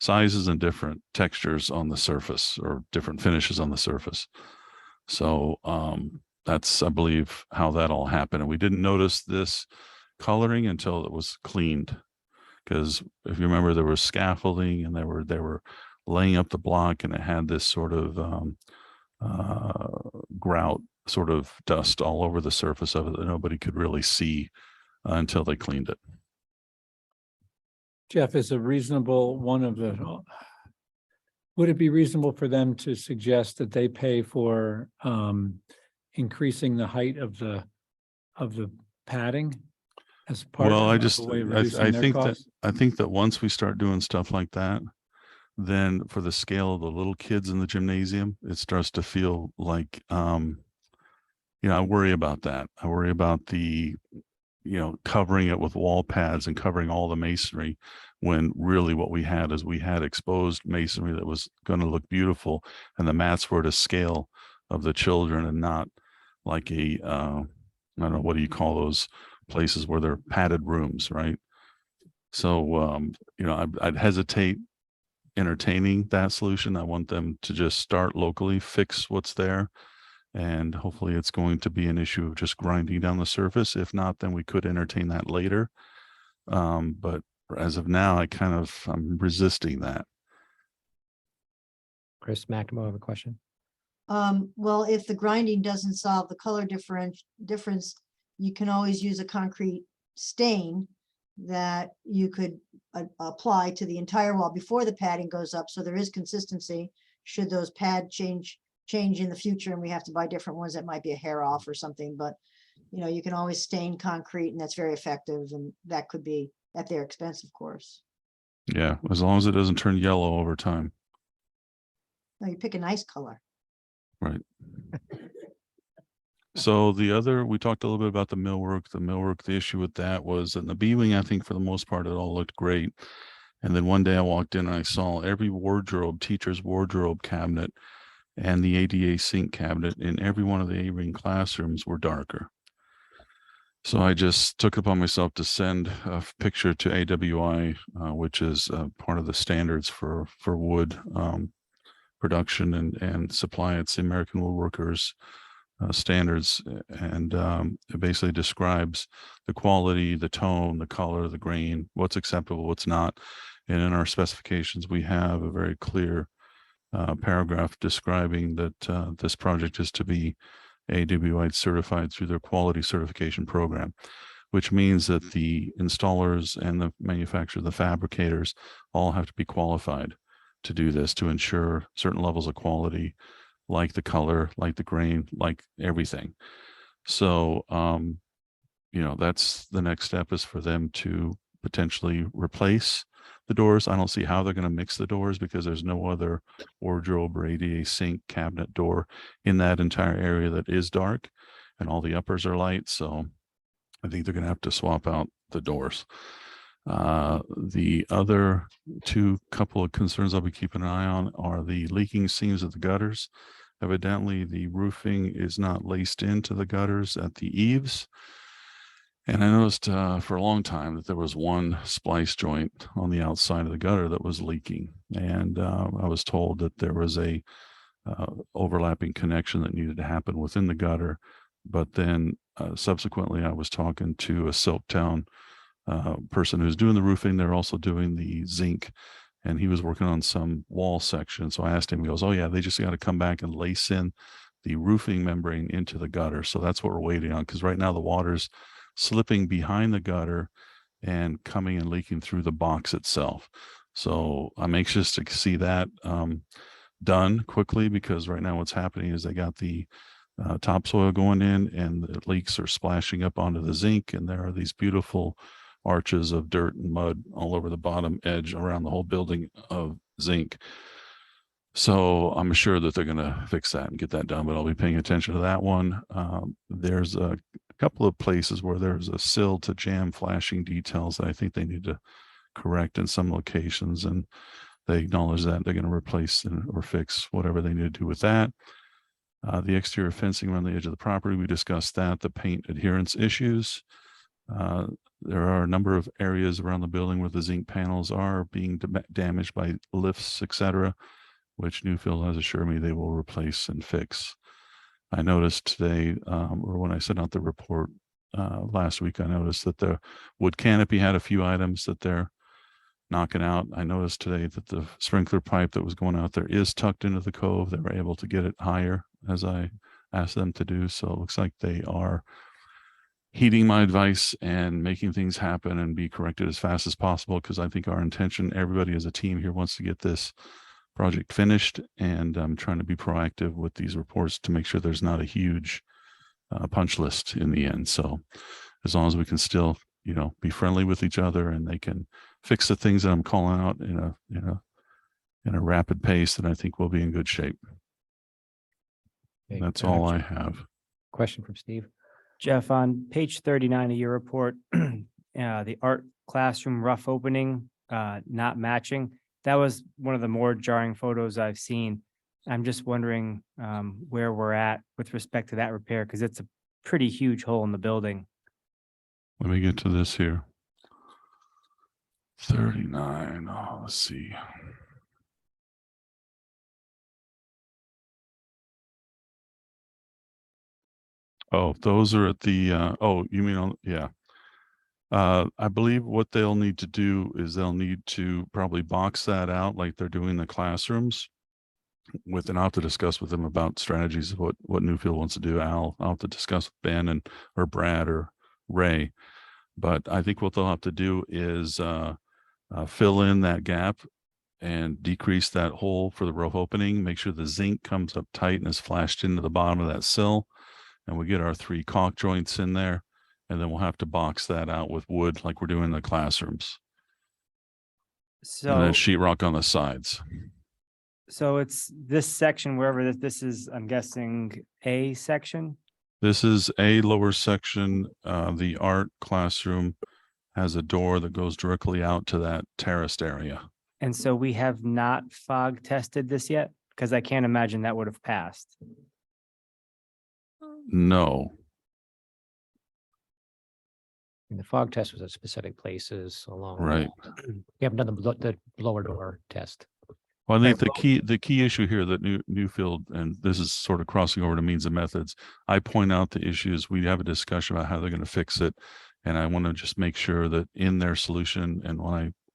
sizes and different textures on the surface, or different finishes on the surface. So that's, I believe, how that all happened. And we didn't notice this coloring until it was cleaned, because if you remember, there was scaffolding and they were laying up the block, and it had this sort of grout, sort of dust all over the surface of it that nobody could really see until they cleaned it. Jeff, is a reasonable would it be reasonable for them to suggest that they pay for increasing the height of the padding as part Well, of a way of reducing I their think costs? I think that once we start doing stuff like that, then for the scale of the little kids in the gymnasium, it starts to feel like, I worry about that. I worry about the covering it with wall pads and covering all the masonry, when really what we had is we had exposed masonry that was going to look beautiful, and the mats were to scale of the children and not like I don't know, what do you call those places where they're padded rooms, right? So, I'd hesitate entertaining that solution. I want them to just start locally, fix what's there, and hopefully it's going to be an issue of just grinding down the surface. If not, then we could entertain that later. But as of now, I'm resisting that. Chris McNamara, have a question? Well, if the grinding doesn't solve the color difference, you can always use a concrete stain that you could apply to the entire wall before the padding goes up. So there is consistency. Should those pad change in the future and we have to buy different ones, that might be a hair off or something, but you can always stain concrete, and that's very effective, and that could be at their expense, of course. Yeah, as long as it doesn't turn yellow over time. No, you pick a nice color. Right. So we talked a little bit about the millwork. The issue with that was in the B-wing, I think for the most part, it all looked great. And then one day I walked in and I saw every teacher's wardrobe cabinet and the ADA sink cabinet in every one of the A-wing classrooms were darker. So I just took it upon myself to send a picture to AWI, which is part of the standards for wood production and supply. It's the American Woodworkers standards, and it basically describes the quality, the tone, the color, the grain, what's acceptable, what's not. And in our specifications, we have a very clear paragraph describing that this project is to be AWI certified through their quality certification program, which means that the installers and the manufacturer, the fabricators, all have to be qualified to do this, to ensure certain levels of quality, like the color, like the grain, like everything. So, that's the next step, is for them to potentially replace the doors. I don't see how they're going to mix the doors, because there's no other wardrobe or ADA sink cabinet door in that entire area that is dark, and all the uppers are light. So I think they're going to have to swap out the doors. The other couple of concerns I'll be keeping an eye on are the leaking seams of the gutters. Evidently, the roofing is not laced into the gutters at the eaves. And I noticed for a long time that there was one splice joint on the outside of the gutter that was leaking. And I was told that there was a overlapping connection that needed to happen within the gutter. But then subsequently, I was talking to a Silktown person who's doing the roofing. They're also doing the zinc, and he was working on some wall section. So I asked him, he goes, "Oh yeah, they just got to come back and lace in the roofing membrane into the gutter." So that's what we're waiting on, because right now the water's slipping behind the gutter and coming and leaking through the box itself. So I'm anxious to see that done quickly, because right now what's happening is they got the topsoil going in, and the leaks are splashing up onto the zinc, and there are these beautiful arches of dirt and mud all over the bottom edge around the whole building of zinc. So I'm sure that they're going to fix that and get that done, but I'll be paying attention to that one. There's a couple of places where there's a sill to jam flashing details that I think they need to correct in some locations, and they acknowledge that they're going to replace or fix whatever they need to do with that. The exterior fencing around the edge of the property, we discussed that. The paint adherence issues. There are a number of areas around the building where the zinc panels are being damaged by lifts, etc., which Newfield has assured me they will replace and fix. I noticed today, or when I sent out the report last week, I noticed that the wood canopy had a few items that they're knocking out. I noticed today that the sprinkler pipe that was going out there is tucked into the cove. They were able to get it higher, as I asked them to do. So it looks like they are heeding my advice and making things happen and be corrected as fast as possible, because I think our intention, everybody as a team here wants to get this project finished, and I'm trying to be proactive with these reports to make sure there's not a huge punch list in the end. So as long as we can still, be friendly with each other, and they can fix the things that I'm calling out in a rapid pace, then I think we'll be in good shape. Okay, That's all I have. Question from Steve. Jeff, on page 39 of your report, the art classroom rough opening, not matching. That was one of the more jarring photos I've seen. I'm just wondering where we're at with respect to that repair, because it's a pretty huge hole in the building. Let me get to this here. 39. Oh, let's see. Oh, those are at the, oh, you mean, yeah. I believe what they'll need to do is they'll need to probably box that out like they're doing the classrooms with, and I'll have to discuss with them about strategies of what Newfield wants to do. I'll have to discuss with Ben or Brad or Ray. But I think what they'll have to do is fill in that gap and decrease that hole for the roof opening, make sure the zinc comes up tight and is flashed into the bottom of that sill. And we get our 3 caulk joints in there, and then we'll have to box that out with wood like we're doing in the classrooms. And then So, sheetrock on the sides. so it's this section, wherever this is, I'm guessing A section. This is a lower section. The art classroom has a door that goes directly out to that terraced area. And so we have not fog tested this yet, because I can't imagine that would have passed. No, And the fog test was at specific places along. right. We haven't done the blower door test. Well, I think the key issue here that Newfield, and this is sort of crossing over to means and methods. I point out the issues. We have a discussion about how they're going to fix it. And I want to just make sure that in their solution, and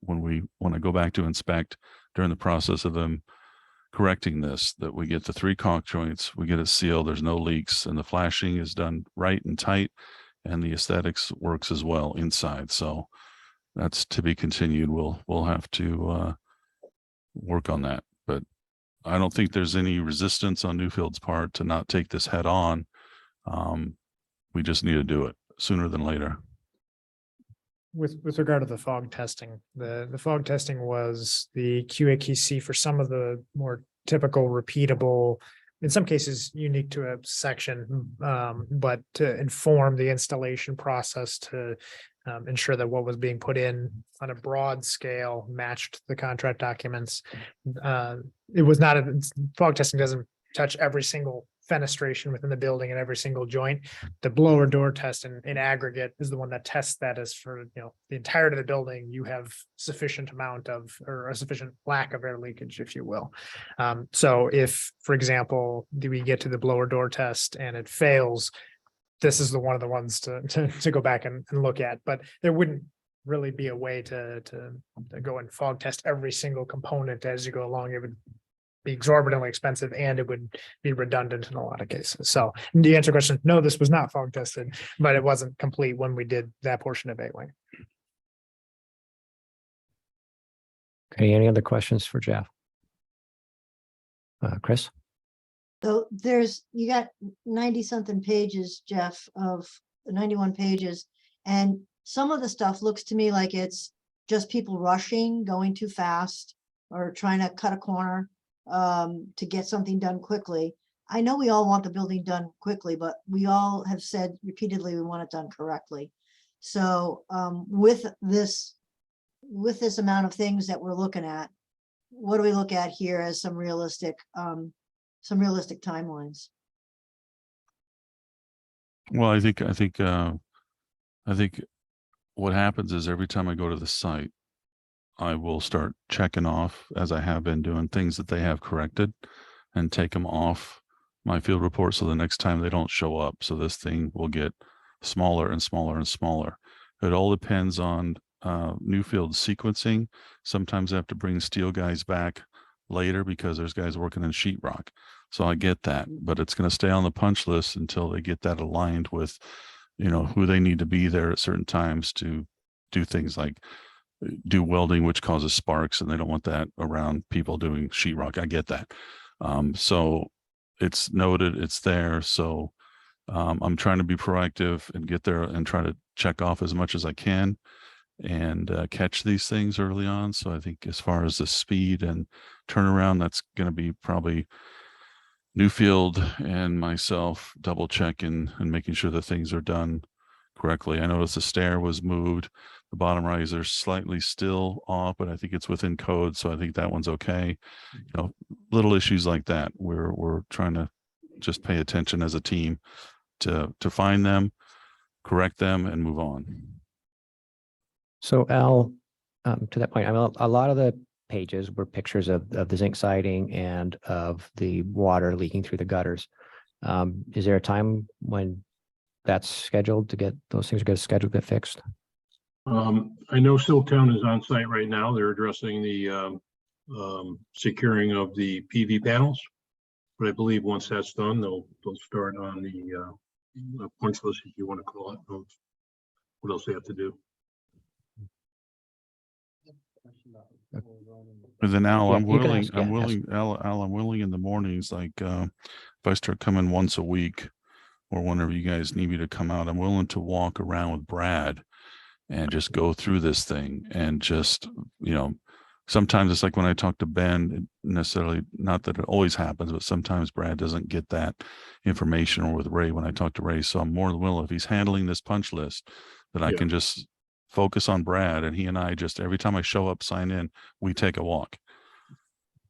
when I go back to inspect during the process of them correcting this, that we get the 3 caulk joints, we get it sealed, there's no leaks, and the flashing is done right and tight, and the aesthetics works as well inside. So that's to be continued. We'll have to work on that, but I don't think there's any resistance on Newfield's part to not take this head on. We just need to do it sooner than later. With regard to the fog testing, the fog testing was the QA/QC for some of the more typical, repeatable, in some cases unique to a section, but to inform the installation process to ensure that what was being put in on a broad scale matched the contract documents. It was not, fog testing doesn't touch every single fenestration within the building and every single joint. The blower door test in aggregate is the one that tests that as for, the entirety of the building, you have sufficient amount of, or a sufficient lack of air leakage, if you will. So if, for example, do we get to the blower door test and it fails, this is one of the ones to go back and look at, but there wouldn't really be a way to go and fog test every single component as you go along. It would be exorbitantly expensive and it would be redundant in a lot of cases. So to answer your question, no, this was not fog tested, but it wasn't complete when we did that portion of A-Wing. Okay, any other questions for Jeff? Chris? So you got 90 something pages, Jeff, of 91 pages. And some of the stuff looks to me like it's just people rushing, going too fast, or trying to cut a corner to get something done quickly. I know we all want the building done quickly, but we all have said repeatedly we want it done correctly. So with this amount of things that we're looking at, what do we look at here as some realistic timelines? Well, I think what happens is every time I go to the site, I will start checking off, as I have been doing, things that they have corrected and take them off my field report. So the next time they don't show up. So this thing will get smaller and smaller and smaller. It all depends on Newfield sequencing. Sometimes I have to bring steel guys back later because there's guys working in sheetrock. So I get that, but it's going to stay on the punch list until they get that aligned with, who they need to be there at certain times to do things like do welding, which causes sparks, and they don't want that around people doing sheetrock. I get that. So it's noted, it's there. So I'm trying to be proactive and get there and try to check off as much as I can and catch these things early on. So I think as far as the speed and turnaround, that's going to be probably, Newfield and myself double checking and making sure that things are done correctly. I noticed the stair was moved. The bottom riser slightly still off, but I think it's within code. So I think that one's okay. You know, little issues like that. We're trying to just pay attention as a team to find them, correct them, and move on. So Al, to that point, I mean, a lot of the pages were pictures of the zinc siding and of the water leaking through the gutters. Is there a time when that's scheduled to get, those things are going to schedule to get fixed? I know Siltown is on site right now. They're addressing the securing of the PV panels. But I believe once that's done, they'll start on the punch list, if you want to call it, of what else they have to do. And then Al, Yeah, I'm you can willing, ask, yeah, ask. Al, I'm willing in the mornings, like, if I start coming once a week or whenever you guys need me to come out, I'm willing to walk around with Brad and just go through this thing and just, you know, sometimes it's like when I talk to Ben, necessarily, not that it always happens, but sometimes Brad doesn't get that information, or with Ray when I talk to Ray. So I'm more than willing, if he's handling this punch list, that I Yeah. can just focus on Brad, and he and I just, every time I show up, sign in, we take a walk.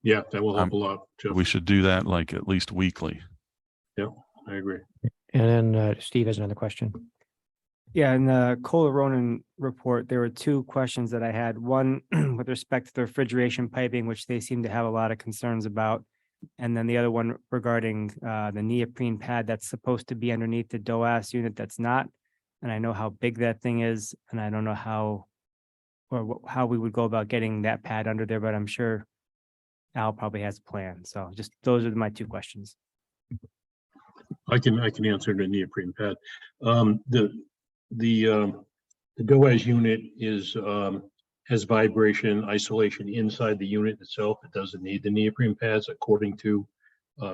Yeah, that will help a lot, Jeff. We should do that like at least weekly. Yeah, I agree. And then Steve has another question. Yeah, in the Kohler Ronan report, there were two questions that I had. One with respect to the refrigeration piping, which they seem to have a lot of concerns about. And then the other one regarding the neoprene pad that's supposed to be underneath the DOAS unit that's not. And I know how big that thing is, and I don't know how or how we would go about getting that pad under there, but I'm sure Al probably has a plan. So just those are my two questions. I can answer the neoprene pad. The DOAS unit is has vibration isolation inside the unit itself. It doesn't need the neoprene pads according to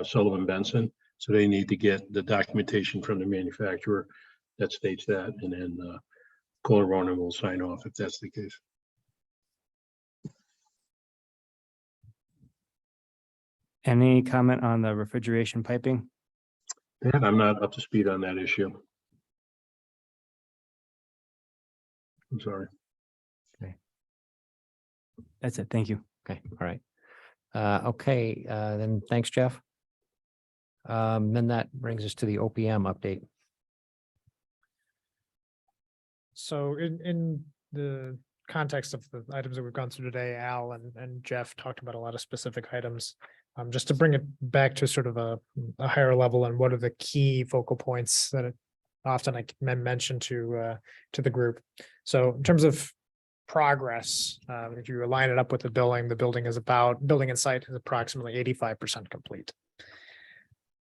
Sullivan Benson. So they need to get the documentation from the manufacturer that states that, and then Kohler Ronan will sign off if that's the case. Any comment on the refrigeration piping? And I'm not up to speed on that issue. I'm sorry. That's it. Thank you. Okay, all right. Okay, then thanks, Jeff. Then that brings us to the OPM update. So in the context of the items that we've gone through today, Al and Jeff talked about a lot of specific items. Just to bring it back to sort of a higher level, and what are the key focal points that often I mention to the group. So in terms of progress, if you line it up with the building and site is approximately 85% complete.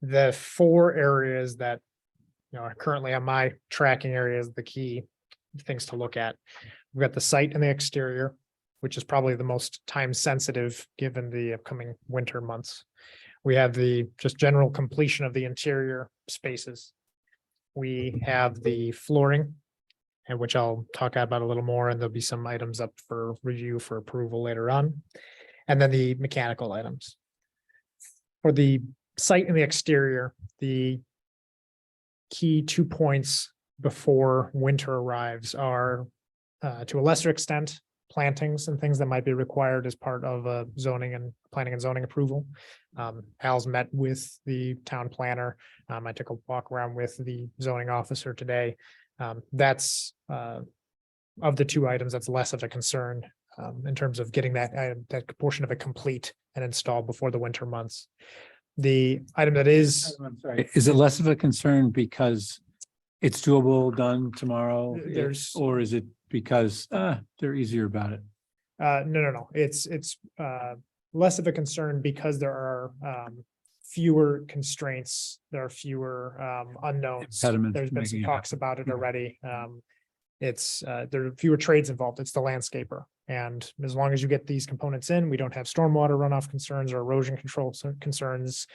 The four areas that are currently on my tracking areas, the key things to look at. We've got the site and the exterior, which is probably the most time sensitive given the upcoming winter months. We have the just general completion of the interior spaces. We have the flooring, and which I'll talk about a little more, and there'll be some items up for review for approval later on. And then the mechanical items. For the site and the exterior, the key 2 points before winter arrives are, to a lesser extent, plantings and things that might be required as part of a zoning and planning and zoning approval. Al's met with the town planner. I took a walk around with the zoning officer today. That's of the two items, that's less of a concern in terms of getting that portion of it complete and installed before the winter months. The item that is, I'm sorry, is it less of a concern because it's doable, done tomorrow? Or is it because they're easier about it? no. It's less of a concern because there are fewer constraints. There are fewer unknowns. Impediments There's to been some making it talks happen. about it Mhm. already. There are fewer trades involved. It's the landscaper. And as long as you get these components in, we don't have stormwater runoff concerns or erosion control concerns.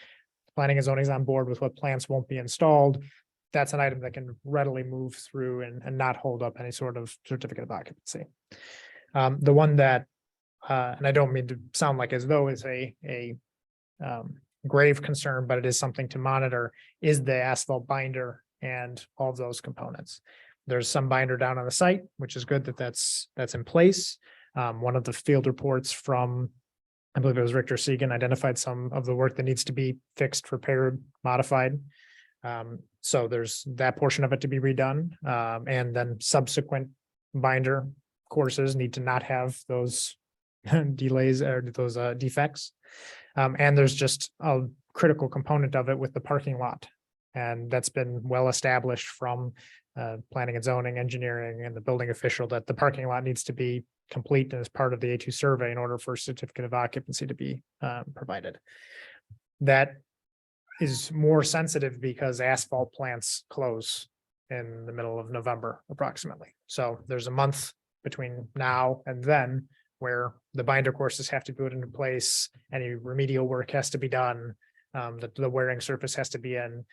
Planning and zoning is on board with what plants won't be installed. That's an item that can readily move through and not hold up any sort of certificate of occupancy. The one that, and I don't mean to sound like as though it's a grave concern, but it is something to monitor, is the asphalt binder and all of those components. There's some binder down on the site, which is good that that's in place. One of the field reports from, I believe it was Richter Segan, identified some of the work that needs to be fixed, repaired, modified. So there's that portion of it to be redone. And then subsequent binder courses need to not have those delays or those defects. And there's just a critical component of it with the parking lot. And that's been well established from planning and zoning, engineering, and the building official that the parking lot needs to be complete as part of the A2 survey in order for certificate of occupancy to be provided. That is more sensitive because asphalt plants close in the middle of November approximately. So there's a month between now and then where the binder courses have to be put into place, any remedial work has to be done, the wearing surface has to be in.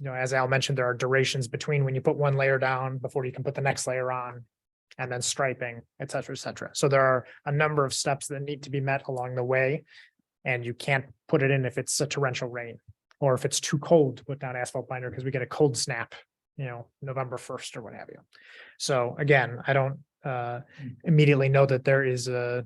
You know, as Al mentioned, there are durations between when you put one layer down before you can put the next layer on, and then striping, et cetera, et cetera. So there are a number of steps that need to be met along the way, and you can't put it in if it's a torrential rain or if it's too cold to put down asphalt binder because we get a cold snap, you know, November 1st or what have you. So again, I don't immediately know that there is a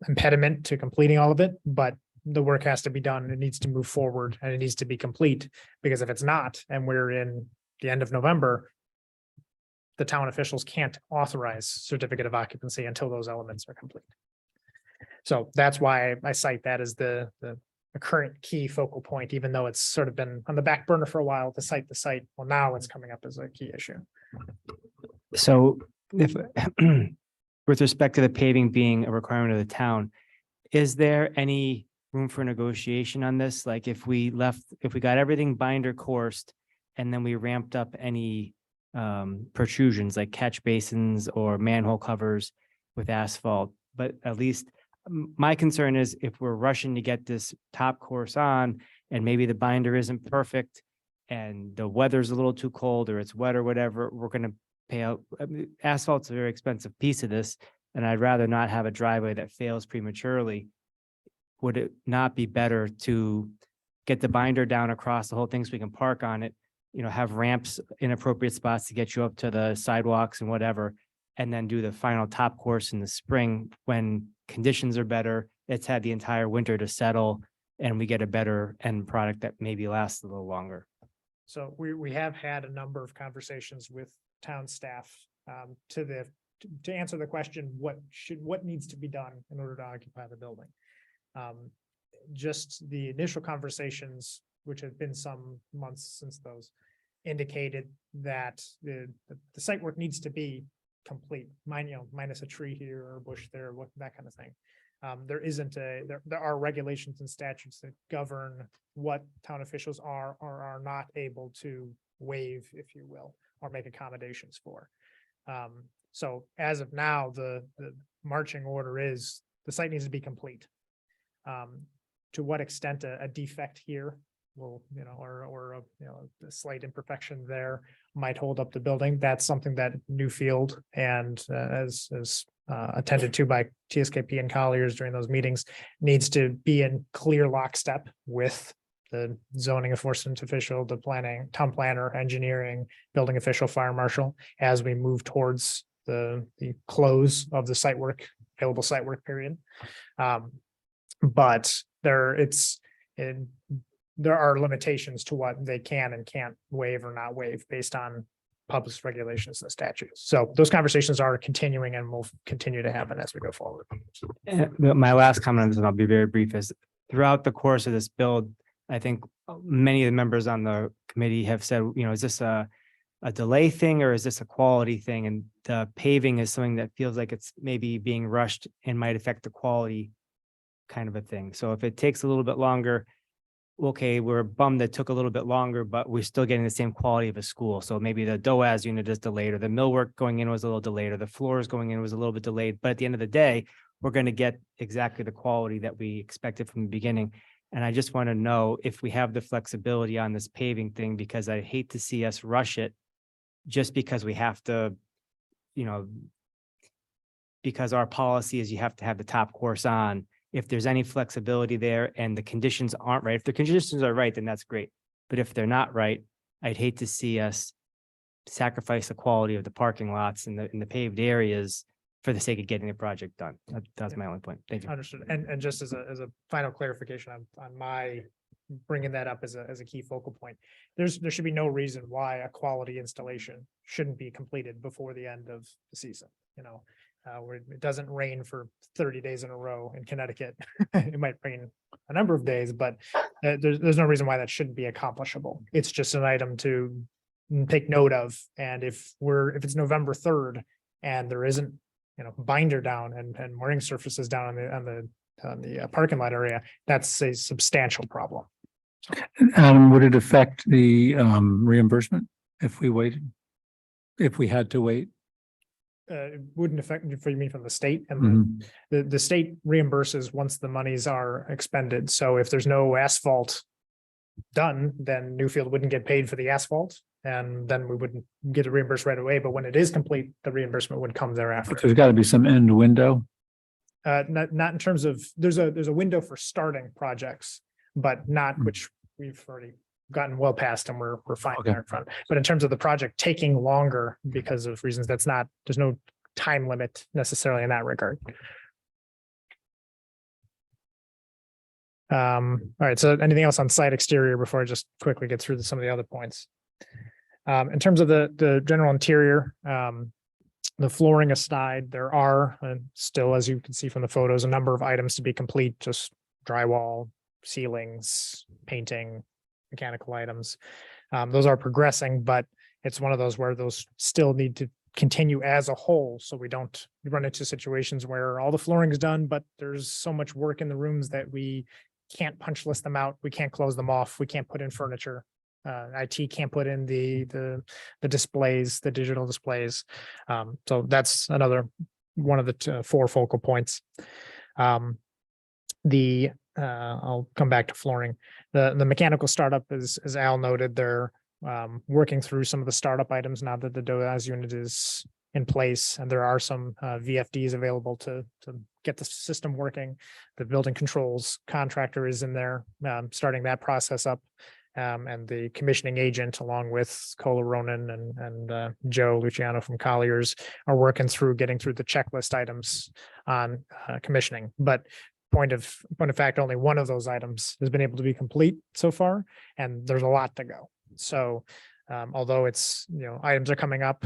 impediment to completing all of it, but the work has to be done. It needs to move forward and it needs to be complete, because if it's not, and we're in the end of November, the town officials can't authorize certificate of occupancy until those elements are complete. So that's why I cite that as the current key focal point, even though it's sort of been on the back burner for a while to cite the site. Well, now it's coming up as a key issue. So if, with respect to the paving being a requirement of the town, is there any room for negotiation on this? Like if we got everything binder coursed and then we ramped up any protrusions like catch basins or manhole covers with asphalt, but at least my concern is if we're rushing to get this top course on and maybe the binder isn't perfect and the weather's a little too cold or it's wet or whatever, we're going to pay out. I mean, asphalt's a very expensive piece of this, and I'd rather not have a driveway that fails prematurely. Would it not be better to get the binder down across the whole thing so we can park on it, you know, have ramps in appropriate spots to get you up to the sidewalks and whatever, and then do the final top course in the spring when conditions are better, it's had the entire winter to settle, and we get a better end product that maybe lasts a little longer. So we have had a number of conversations with town staff to answer the question, what needs to be done in order to occupy the building. Just the initial conversations, which have been some months since those, indicated that the site work needs to be complete, minus a tree here or a bush there, that kind of thing. There are regulations and statutes that govern what town officials are or are not able to waive, if you will, or make accommodations for. So as of now, the marching order is the site needs to be complete. To what extent a defect here will, or a slight imperfection there might hold up the building. That's something that Newfield and as attended to by TSKP and Colliers during those meetings needs to be in clear lockstep with the zoning enforcement official, the town planner, engineering, building official, fire marshal, as we move towards the close of the available site work period. But there are limitations to what they can and can't waive or not waive based on published regulations and statutes. So those conversations are continuing and will continue to happen as we go forward. My last comment on this, and I'll be very brief, is throughout the course of this build, I think many of the members on the committee have said, is this a delay thing or is this a quality thing? And the paving is something that feels like it's maybe being rushed and might affect the quality kind of a thing. So if it takes a little bit longer, okay, we're bummed that it took a little bit longer, but we're still getting the same quality of a school. So maybe the DOAS unit is delayed, or the millwork going in was a little delayed, or the floors going in was a little bit delayed. But at the end of the day, we're going to get exactly the quality that we expected from the beginning. And I just want to know if we have the flexibility on this paving thing, because I hate to see us rush it just because we have to, because our policy is you have to have the top course on. if there's any flexibility there and the conditions aren't right, if the conditions are right, then that's great. But if they're not right, I'd hate to see us sacrifice the quality of the parking lots in the paved areas for the sake of getting the project done. That's my only point. Thank you. Understood. And just as a final clarification on my bringing that up as a key focal point, there should be no reason why a quality installation shouldn't be completed before the end of the season, where it doesn't rain for 30 days in a row in Connecticut. It might rain a number of days, but there's no reason why that shouldn't be accomplishable. It's just an item to take note of. And if it's November 3rd and there isn't, binder down and mooring surfaces down on the parking lot area, that's a substantial problem. Would it affect the reimbursement if we waited? If we had to wait? It wouldn't affect, you mean from the state, and Mhm. the state reimburses once the monies are expended. So if there's no asphalt done, then Newfield wouldn't get paid for the asphalt, and then we wouldn't get it reimbursed right away. But when it is complete, the reimbursement would come thereafter. But there's got to be some end window. Not in terms of, there's a window for starting projects, but not which we've already gotten well past and we're fine Okay. there in front. But in terms of the project taking longer because of reasons, there's no time limit necessarily in that regard. All right, so anything else on site exterior before I just quickly get through some of the other points? In terms of the general interior, the flooring aside, there are still, as you can see from the photos, a number of items to be complete, just drywall, ceilings, painting, mechanical items. Those are progressing, but it's one of those where those still need to continue as a whole, so we don't run into situations where all the flooring is done, but there's so much work in the rooms that we can't punch list them out, we can't close them off, we can't put in furniture. IT can't put in the displays, the digital displays. So that's another one of the 4 focal points. I'll come back to flooring. The mechanical startup is, as Al noted, they're working through some of the startup items now that the DOAS unit is in place, and there are some VFDs available to get the system working. The building controls contractor is in there, starting that process up. And the commissioning agent, along with Cola Ronan and Joe Luciano from Colliers, are working through getting through the checklist items on commissioning. But point of fact, only one of those items has been able to be complete so far, and there's a lot to go. So although it's, items are coming up,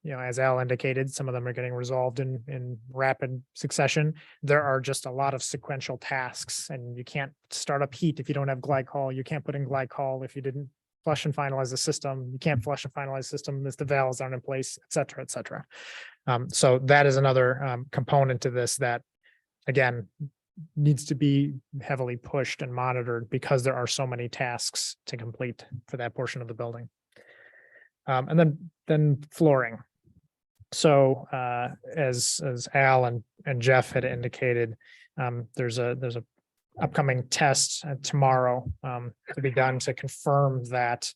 as Al indicated, some of them are getting resolved in rapid succession. There are just a lot of sequential tasks, and you can't start up heat if you don't have glycol. You can't put in glycol if you didn't flush and finalize the system. You can't flush and finalize the system if the valves aren't in place, et cetera, et cetera. So that is another component to this that, again, needs to be heavily pushed and monitored because there are so many tasks to complete for that portion of the building. And then flooring. So as Al and Jeff had indicated, there's a upcoming test tomorrow to be done to confirm that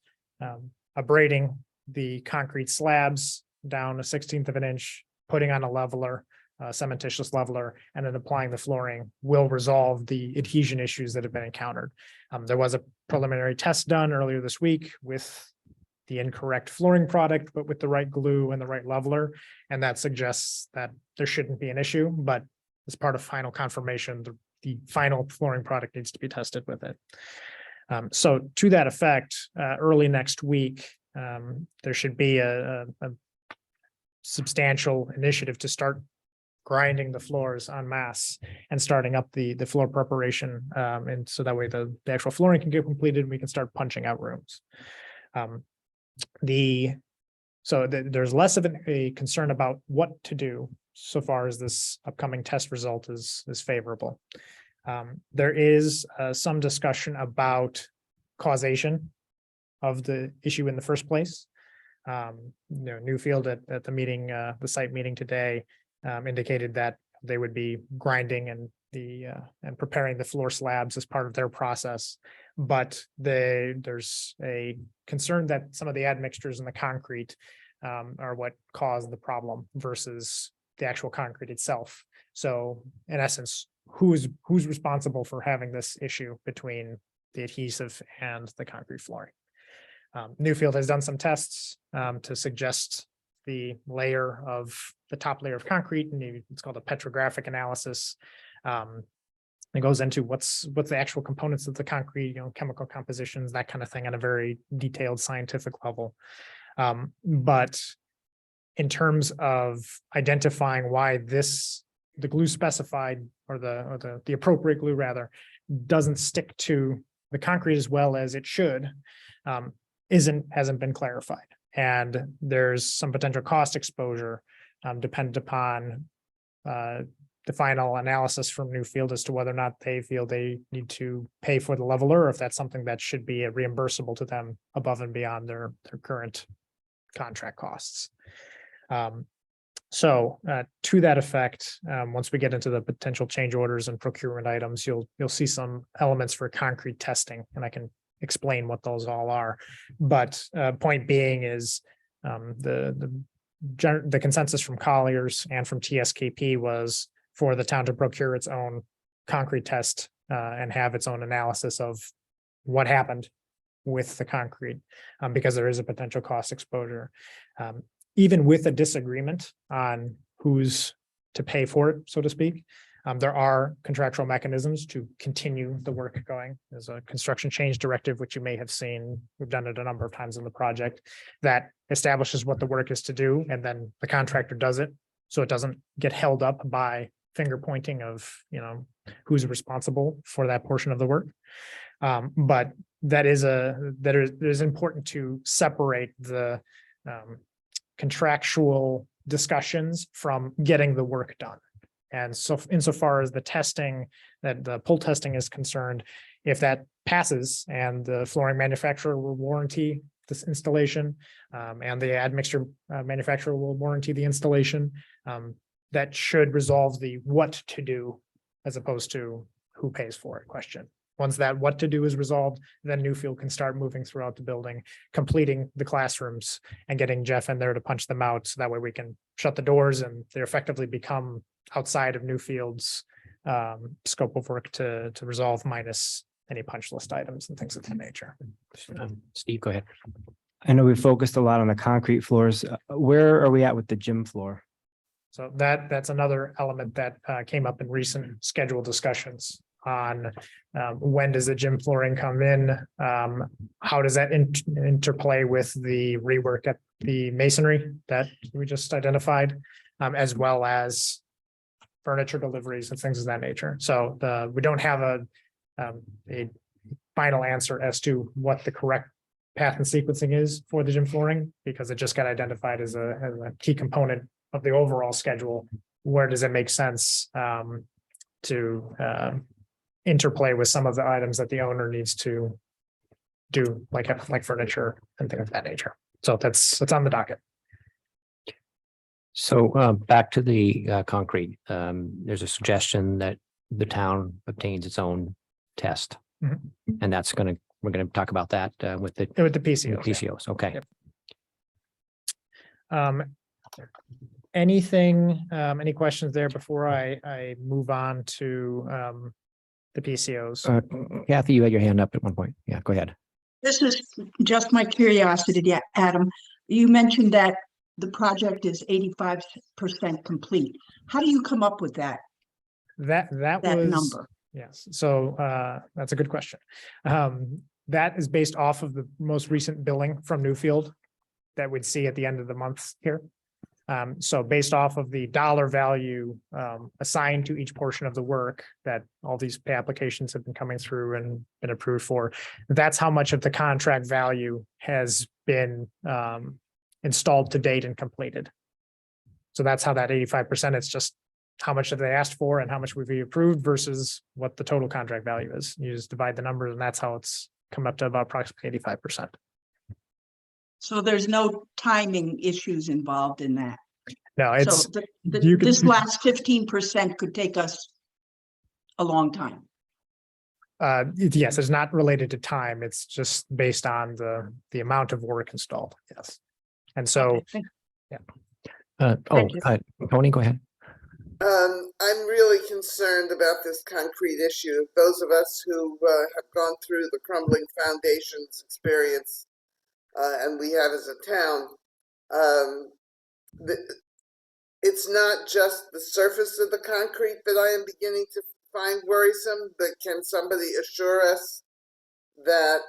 abrading the concrete slabs down 1/16 of an inch, putting on a leveler, cementitious leveler, and then applying the flooring will resolve the adhesion issues that have been encountered. There was a preliminary test done earlier this week with the incorrect flooring product, but with the right glue and the right leveler. And that suggests that there shouldn't be an issue, but as part of final confirmation, the final flooring product needs to be tested with it. So to that effect, early next week, there should be a substantial initiative to start grinding the floors en masse and starting up the floor preparation. And so that way the actual flooring can get completed and we can start punching out rooms. There's less of a concern about what to do so far as this upcoming test result is favorable. There is some discussion about causation of the issue in the first place. Newfield at the meeting, the site meeting today, indicated that they would be grinding and preparing the floor slabs as part of their process. But there's a concern that some of the admixtures in the concrete are what caused the problem versus the actual concrete itself. So in essence, who's responsible for having this issue between the adhesive and the concrete flooring. Newfield has done some tests to suggest the layer of the top layer of concrete, and it's called a petrographic analysis. It goes into what's the actual components of the concrete, chemical compositions, that kind of thing at a very detailed scientific level. But in terms of identifying why the glue specified or the appropriate glue rather doesn't stick to the concrete as well as it should, hasn't been clarified. And there's some potential cost exposure dependent upon the final analysis from Newfield as to whether or not they feel they need to pay for the leveler, or if that's something that should be reimbursable to them above and beyond their current contract costs. So to that effect, once we get into the potential change orders and procurement items, you'll see some elements for concrete testing, and I can explain what those all are. But point being is the consensus from Colliers and from TSKP was for the town to procure its own concrete test and have its own analysis of what happened with the concrete, because there is a potential cost exposure. Even with a disagreement on who's to pay for it, so to speak, there are contractual mechanisms to continue the work going. There's a construction change directive, which you may have seen. We've done it a number of times in the project, that establishes what the work is to do, and then the contractor does it. So it doesn't get held up by finger pointing of, who's responsible for that portion of the work. But that is important to separate the contractual discussions from getting the work done. And so insofar as the testing, that the pull testing is concerned, if that passes and the flooring manufacturer will warranty this installation, and the admixture manufacturer will warranty the installation, that should resolve the what to do as opposed to who pays for it question. Once that what to do is resolved, then Newfield can start moving throughout the building, completing the classrooms and getting Jeff in there to punch them out. So that way we can shut the doors and they effectively become outside of Newfield's scope of work to resolve, minus any punch list items and things of that nature. Steve, go ahead. I know we focused a lot on the concrete floors. Where are we at with the gym floor? So that's another element that came up in recent scheduled discussions on when does the gym flooring come in? How does that interplay with the rework at the masonry that we just identified, as well as furniture deliveries and things of that nature. So we don't have a final answer as to what the correct path and sequencing is for the gym flooring, because it just got identified as a key component of the overall schedule. Where does it make sense to interplay with some of the items that the owner needs to do, like furniture and things of that nature? So that's on the docket. So back to the concrete, there's a suggestion that the town obtains its own test. Mhm. And we're gonna talk about that with the With the PCO. PCOs. Okay. Yep. Any questions there before I move on to the PCOs? Kathy, you had your hand up at one point. Yeah, go ahead. This is just my curiosity, Adam. You mentioned that the project is 85% complete. How do you come up with that That was number? Yes, so that's a good question. That is based off of the most recent billing from Newfield that we'd see at the end of the month here. So based off of the dollar value assigned to each portion of the work that all these pay applications have been coming through and been approved for, that's how much of the contract value has been installed to date and completed. So that's how that 85%, it's just how much have they asked for and how much we've approved versus what the total contract value is. You just divide the numbers and that's how it's come up to about approximately 85%. So there's no timing issues involved in that. No, it's, So you could- this last 15% could take us a long time. yes, it's not related to time. It's just based on the amount of work installed. Yes. And so, Okay, thank- Tony, go ahead. I I'm really concerned about this concrete issue. Those of us who have gone through the crumbling foundations experience, and we have as a town, it's not just the surface of the concrete that I am beginning to find worrisome, but can somebody assure us that?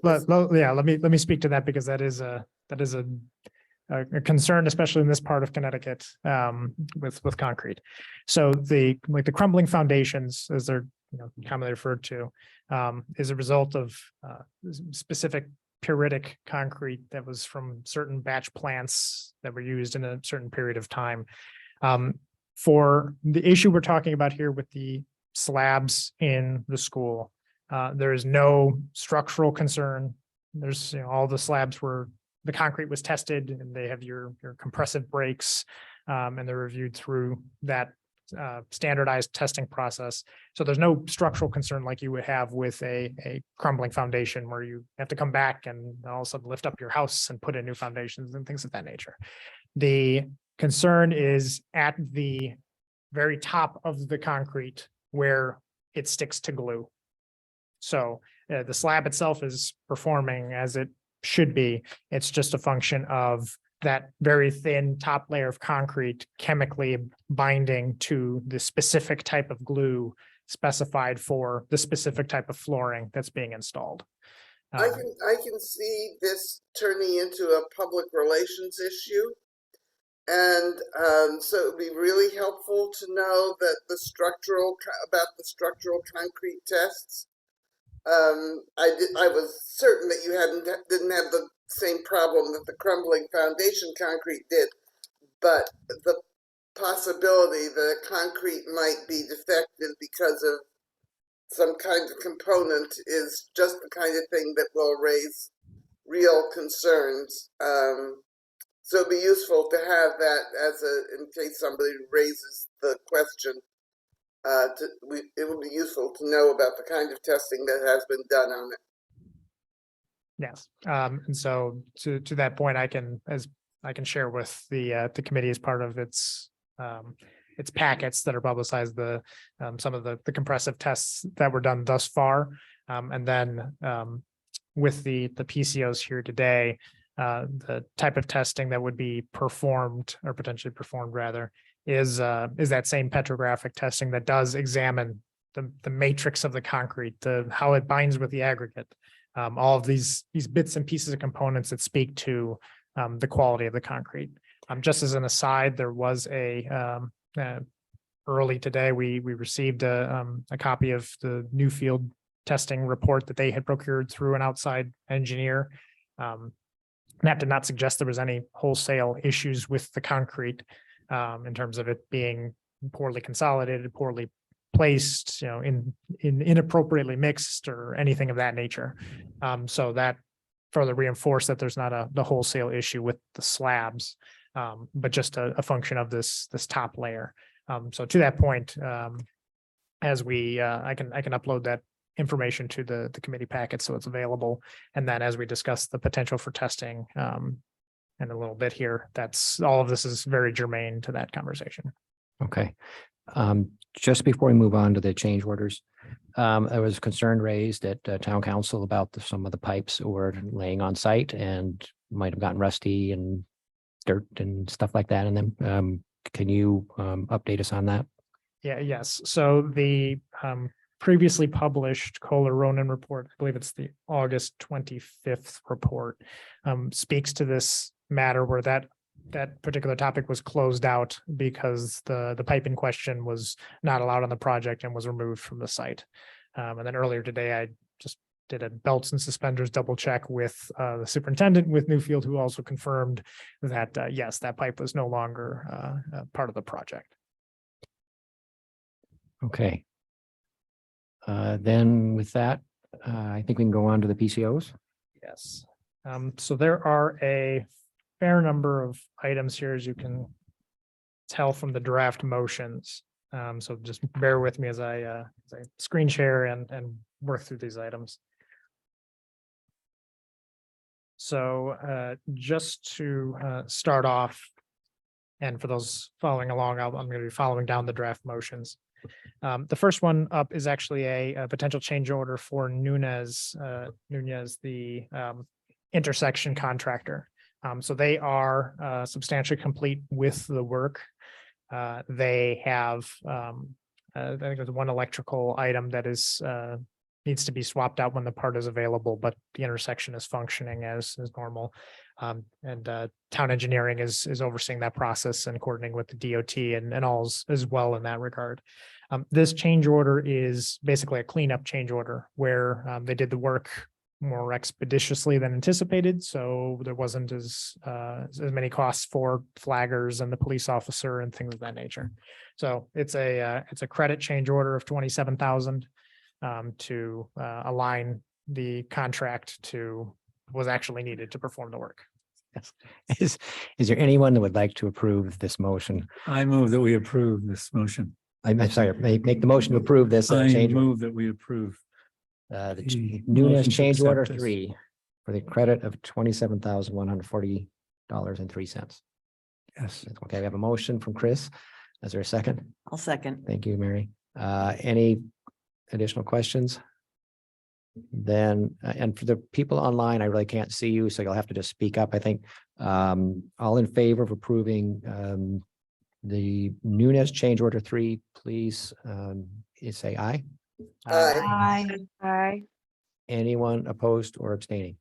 Yeah, let me speak to that because that is a concern, especially in this part of Connecticut, with concrete. So the crumbling foundations, as they're commonly referred to, is a result of specific puritic concrete that was from certain batch plants that were used in a certain period of time. For the issue we're talking about here with the slabs in the school, there is no structural concern. There's all the slabs were, the concrete was tested and they have your compressive brakes, and they're reviewed through that standardized testing process. So there's no structural concern like you would have with a crumbling foundation where you have to come back and all of a sudden lift up your house and put in new foundations and things of that nature. The concern is at the very top of the concrete where it sticks to glue. So the slab itself is performing as it should be. It's just a function of that very thin top layer of concrete chemically binding to the specific type of glue specified for the specific type of flooring that's being installed. I can see this turning into a public relations issue. And so it would be really helpful to know that about the structural concrete tests. I was certain that you didn't have the same problem that the crumbling foundation concrete did, but the possibility that a concrete might be defective because of some kind of component is just the kind of thing that will raise real concerns. So it'd be useful to have that in case somebody raises the question. It would be useful to know about the kind of testing that has been done on it. Yes, and so to that point, I can share with the committee as part of its packets that are publicized some of the compressive tests that were done thus far, and then with the PCOs here today, the type of testing that would be performed or potentially performed rather is that same petrographic testing that does examine the matrix of the concrete, how it binds with the aggregate, all of these bits and pieces of components that speak to the quality of the concrete. Just as an aside, there was early today, we received a copy of the Newfield testing report that they had procured through an outside engineer. That did not suggest there was any wholesale issues with the concrete in terms of it being poorly consolidated, poorly placed, inappropriately mixed or anything of that nature. So that further reinforced that there's not the wholesale issue with the slabs, but just a function of this top layer. So to that point, as I can upload that information to the committee packet so it's available. And then as we discuss the potential for testing in a little bit here, all of this is very germane to that conversation. Okay. Just before we move on to the change orders, there was concern raised at town council about some of the pipes were laying on site and might have gotten rusty and dirt and stuff like that in them. Can you update us on that? Yes. So the previously published Kohler-Ronan report, I believe it's the August 25th report, speaks to this matter where that particular topic was closed out because the pipe in question was not allowed on the project and was removed from the site. And then earlier today, I just did a belts and suspenders double check with the superintendent with Newfield, who also confirmed that, yes, that pipe was no longer part of the project. Okay. Then with that, I think we can go on to the PCOs. Yes. So there are a fair number of items here, as you can tell from the draft motions. So just bear with me as I screen share and work through these items. So just to start off, And for those following along, I'm going to be following down the draft motions. The first one up is actually a potential change order for Nunez, the intersection contractor. So they are substantially complete with the work. They have, I think there's one electrical item that is needs to be swapped out when the part is available, but the intersection is functioning as normal. Town engineering is overseeing that process and coordinating with the DOT and all's as well in that regard. This change order is basically a cleanup change order where they did the work more expeditiously than anticipated. So there wasn't as many costs for flaggers and the police officer and things of that nature. So it's a credit change order of 27,000 to align the contract to was actually needed to perform the work. Is there anyone that would like to approve this motion? I move that we approve this motion. I'm sorry, make the motion to approve this I change. move that we approve. The the Nunez motion to change order accept this. 3 for the credit of $27,140.03. Yes. Okay, we have a motion from Chris. Is there a second? I'll second. Thank you, Mary. Any additional questions? Then, and for the people online, I really can't see you, so you'll have to just speak up, I think. All in favor of approving the Nunez change order 3, please say aye. Aye. Aye. Anyone opposed or abstaining?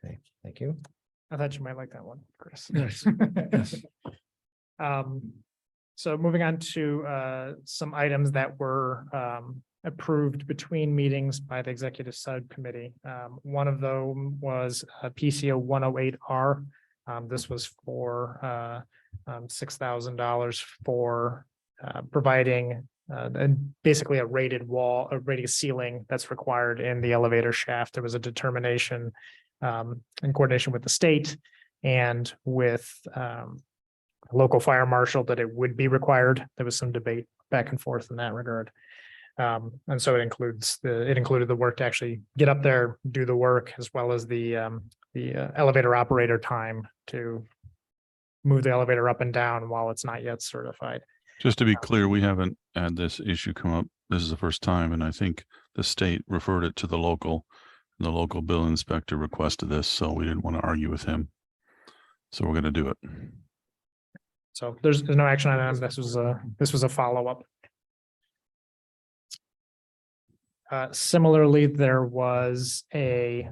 Okay, thank you. I thought you might like that one, Chris. Yes. Yes. So moving on to some items that were approved between meetings by the executive subcommittee. One of them was PCO 108R. This was for $6,000 for providing and basically a rated wall, a rated ceiling that's required in the elevator shaft. There was a determination in coordination with the state and with local fire marshal that it would be required. There was some debate back and forth in that regard. And so it included the work to actually get up there, do the work, as well as the elevator operator time to move the elevator up and down while it's not yet certified. Just to be clear, we haven't had this issue come up. This is the first time, and I think the state referred it to the local. The local bill inspector requested this, so we didn't want to argue with him. So we're going to do it. So there's no action item. This was a follow-up. Similarly, there was a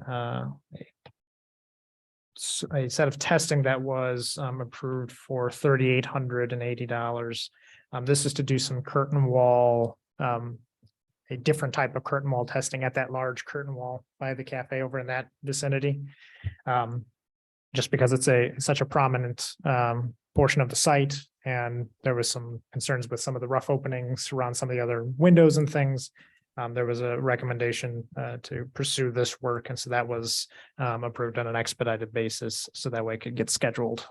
set of testing that was approved for $3,880. This is to do some curtain wall, a different type of curtain wall testing at that large curtain wall by the cafe over in that vicinity. Just because it's such a prominent portion of the site, and there was some concerns with some of the rough openings around some of the other windows and things. There was a recommendation to pursue this work, and so that was approved on an expedited basis, so that way it could get scheduled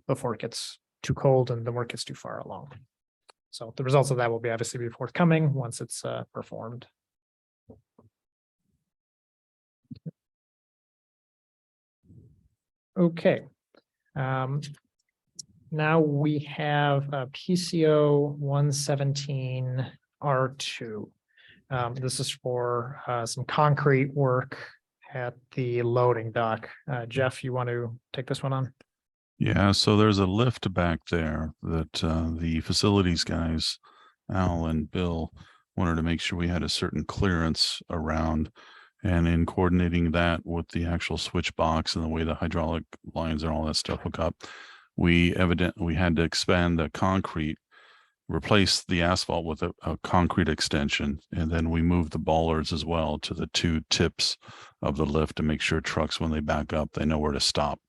before it gets too cold and the work gets too far along. So the results of that will be obviously be forthcoming once it's performed. Okay. Now we have a PCO 117 R2. This is for some concrete work at the loading dock. Jeff, you want to take this one on? Yeah, so there's a lift back there that the facilities guys, Al and Bill, wanted to make sure we had a certain clearance around. And in coordinating that with the actual switch box and the way the hydraulic lines and all that stuff hook up, we had to expand the concrete, replace the asphalt with a concrete extension, and then we moved the bollards as well to the 2 tips of the lift to make sure trucks, when they back up, they know where to stop.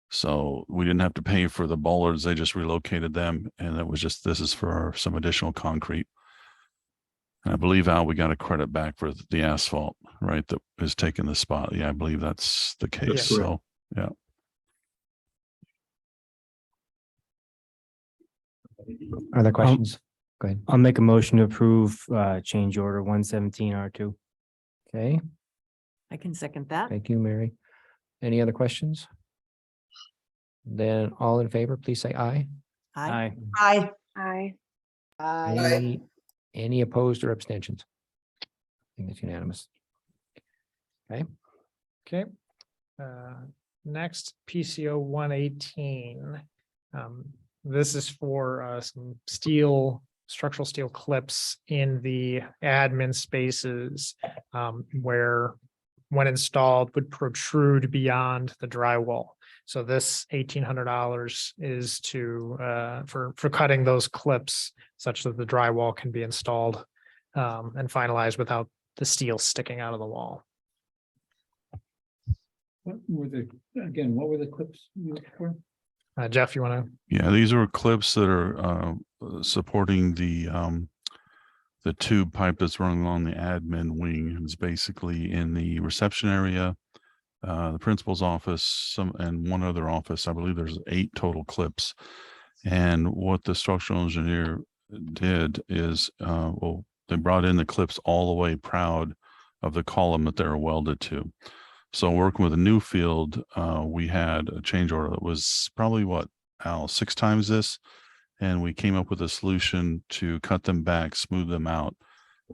So we didn't have to pay for the bollards, they just relocated them, and it was just, this is for some additional concrete. And I believe, Al, we got a credit back for the asphalt, right, that is taking the spot. Yeah, I believe that's the case. Yes. So, yeah. Are there questions? Go ahead. I'll make a motion to approve change order 117 R2. Okay, I can second that. thank you, Mary. Any other questions? Then all in favor, please say aye. Aye. Aye. Aye. Any opposed or abstentions? I think it's unanimous. Okay. Next, PCO 118. This is for some structural steel clips in the admin spaces where when installed would protrude beyond the drywall. So this $1,800 is for cutting those clips such that the drywall can be installed and finalized without the steel sticking out of the wall. What were the clips used for? Jeff, you want to? Yeah, these are clips that are supporting the tube pipe that's running along the admin wing. It's basically in the reception area, the principal's office, and one other office. I believe there's 8 total clips. And what the structural engineer did is, they brought in the clips all the way proud of the column that they're welded to. So working with a Newfield, we had a change order that was probably 6 times this. And we came up with a solution to cut them back, smooth them out,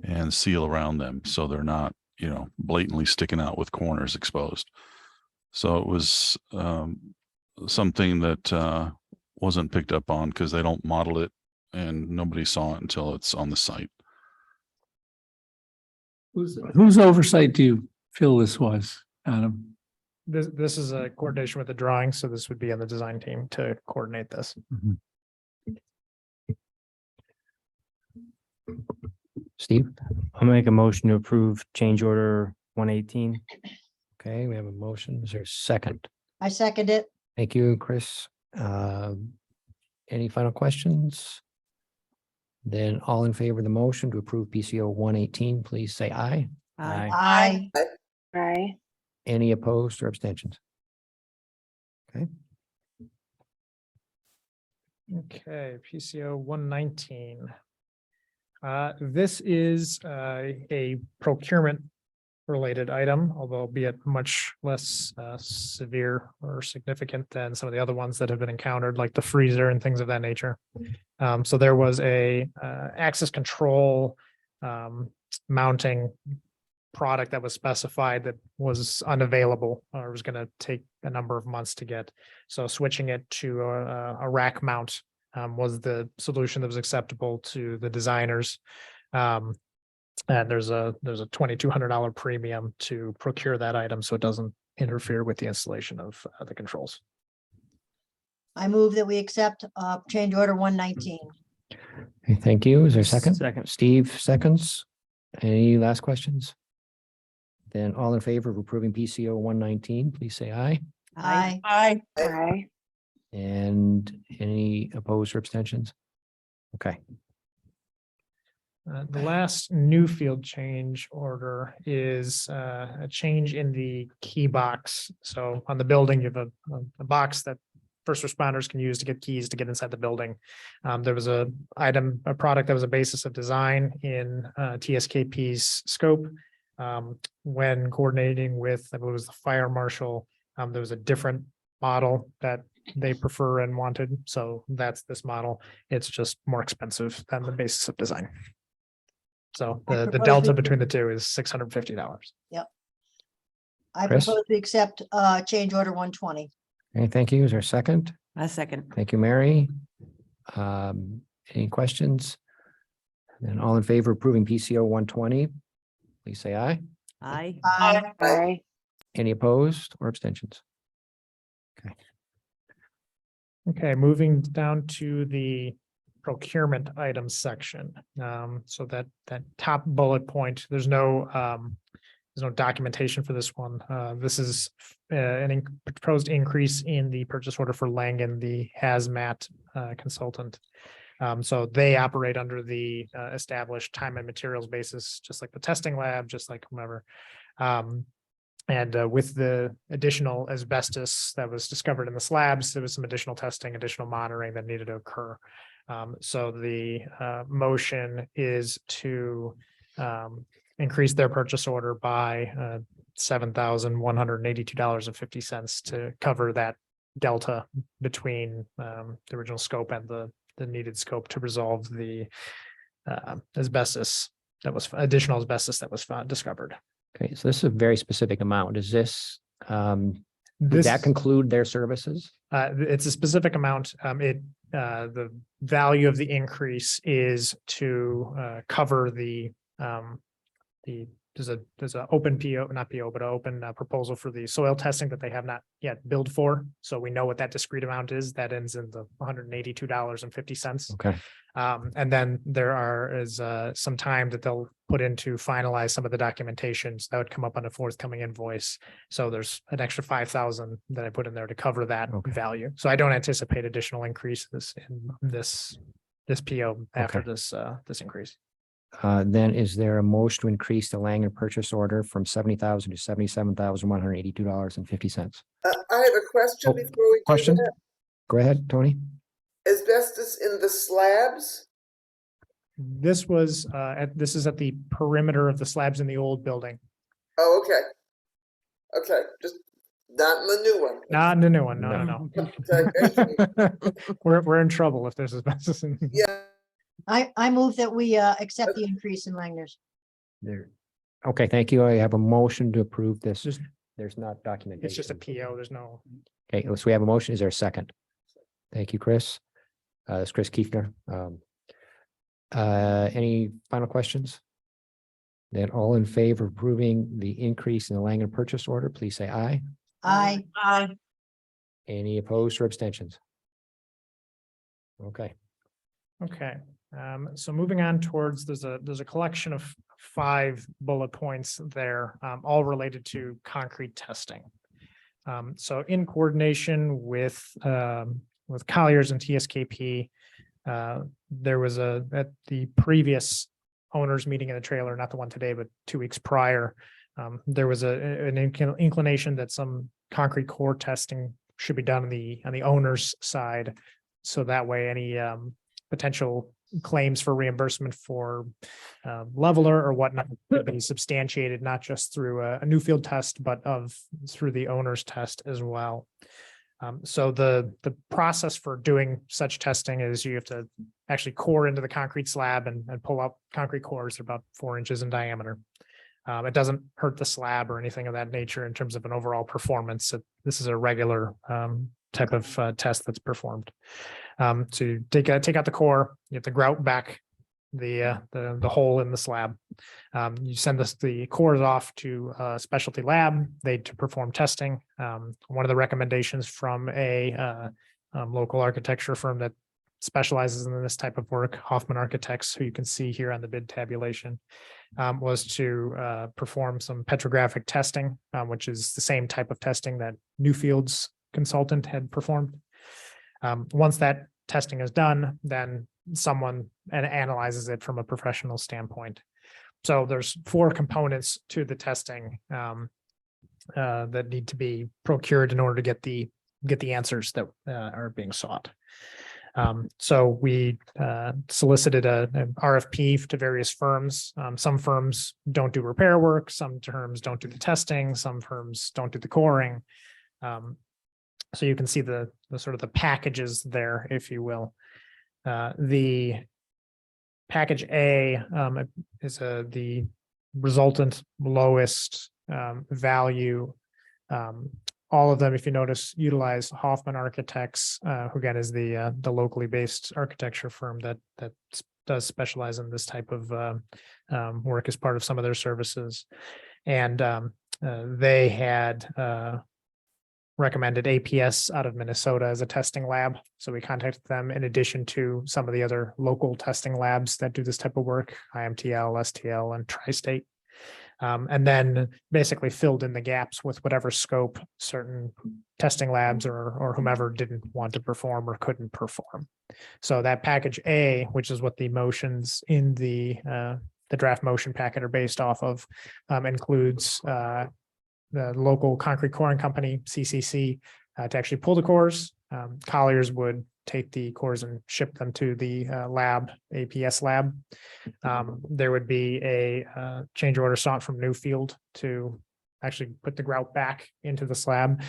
and seal around them so they're not, blatantly sticking out with corners exposed. So it was something that wasn't picked up on because they don't model it and nobody saw it until it's on the site. Whose oversight do you feel this was, Adam? This is a coordination with the drawing, so this would be on the design team to coordinate this. Steve? I'll make a motion to approve change order 118. Okay, we have a motion. Is there a second? I second it. Thank you, Chris. Any final questions? Then all in favor of the motion to approve PCO 118, please say aye. Aye. Aye. Any opposed or abstentions? Okay, PCO 119. This is a procurement related item, although be it much less severe or significant than some of the other ones that have been encountered, like the freezer and things of that nature. So there was a access control mounting product that was specified that was unavailable or was going to take a number of months to get. So switching it to a rack mount was the solution that was acceptable to the designers. And there's a $2,200 premium to procure that item, so it doesn't interfere with the installation of the controls. I move that we accept change order 119. Okay, thank you. Is there a second? Second. Steve seconds. Any last questions? Then all in favor of approving PCO 119, please say aye. Aye. Aye. Aye. And any opposed or abstentions? Okay, The last Newfield change order is a change in the key box. So on the building, you have a box that first responders can use to get keys to get inside the building. There was a product that was a basis of design in TSKP's scope. When coordinating with, I believe it was the fire marshal, there was a different model that they prefer and wanted. So that's this model. It's just more expensive than the basis of design. So I the propose delta we- between the two is $650. I Chris? propose we accept change order 120. okay, thank you. Is there a second? A second. Thank you, Mary. Any questions? Then all in favor of approving PCO 120, please say aye. Aye. Aye. Aye. Any opposed or abstentions? Okay, moving down to the procurement items section. So that top bullet point, there's no documentation for this one. This is proposed increase in the purchase order for Langen, the hazmat consultant. So they operate under the established time and materials basis, just like the testing lab, just like whomever. And with the additional asbestos that was discovered in the slabs, there was some additional testing, additional monitoring that needed to occur. So the motion is to increase their purchase order by $7,182.50 to cover that delta between the original scope and the needed scope to resolve the asbestos that was additional asbestos that was found discovered. Okay, so this is a very specific amount. Is this, would This that conclude their services? it's a specific amount. The value of the increase is to cover there's a open PO, not PO, but an open proposal for the soil testing that they have not yet billed for. So we know what that discrete amount is. That ends in the $182.50. Okay, And then there is some time that they'll put in to finalize some of the documentations that would come up on a forthcoming invoice. So there's an extra 5,000 that I put in there to cover that Okay. value. So I don't anticipate additional increases in this PO after Okay. this increase. then is there a motion to increase the Langen purchase order from $70,000 to $77,182.50? I have a question Oh, before we do question? that. Go ahead, Tony. Asbestos in the slabs? This was this is at the perimeter of the slabs in the old building, Oh, okay. Okay, just not in the new one. not in the new one. No. Okay, We're in trouble if there's asbestos in. yeah, I move that we accept the increase in Langner's. There. Okay, thank you. I have a motion to approve this. Just- There's not documentation. It's just a PO. There's no. Okay, so we have a motion. Is there a second? Thank you, Chris. It's Chris Kiefner. Any final questions? Then all in favor of approving the increase in the Langen purchase order, please say aye. Aye. Any opposed or abstentions? Okay, Okay, so moving on towards, there's a collection of 5 bullet points there, all related to concrete testing. So in coordination with Colliers and TSKP, there was at the previous owners meeting in the trailer, not the one today, but 2 weeks prior, there was an inclination that some concrete core testing should be done on the owner's side. So that way any potential claims for reimbursement for leveler or whatnot could be substantiated, not just through a new field test, but through the owner's test as well. So the process for doing such testing is you have to actually core into the concrete slab and pull up concrete cores. They're about 4 inches in diameter. It doesn't hurt the slab or anything of that nature in terms of an overall performance. This is a regular type of test that's performed. So you take out the core, you have to grout back the hole in the slab. You send the cores off to a specialty lab, to perform testing. One of the recommendations from a local architecture firm that specializes in this type of work, Hoffman Architects, who you can see here on the bid tabulation, was to perform some petrographic testing, which is the same type of testing that Newfield's consultant had performed. Once that testing is done, then someone analyzes it from a professional standpoint. So there's 4 components to the testing that need to be procured in order to get the answers that are being sought. So we solicited an RFP to various firms. Some firms don't do repair work, some firms don't do the testing, some firms don't do the coring. So you can see the sort of the packages there, if you will. The package A is the resultant lowest value. All of them, if you notice, utilize Hoffman Architects, who again is the locally based architecture firm that does specialize in this type of work as part of some of their services. And they had recommended APS out of Minnesota as a testing lab. So we contacted them in addition to some of the other local testing labs that do this type of work, IMTL, STL, and Tri-State. And then basically filled in the gaps with whatever scope certain testing labs or whomever didn't want to perform or couldn't perform. So that package A, which is what the motions in the draft motion packet are based off of, includes the local concrete coring company, CCC, to actually pull the cores. Colliers would take the cores and ship them to the lab, APS lab. There would be a change order sought from Newfield to actually put the grout back into the slab.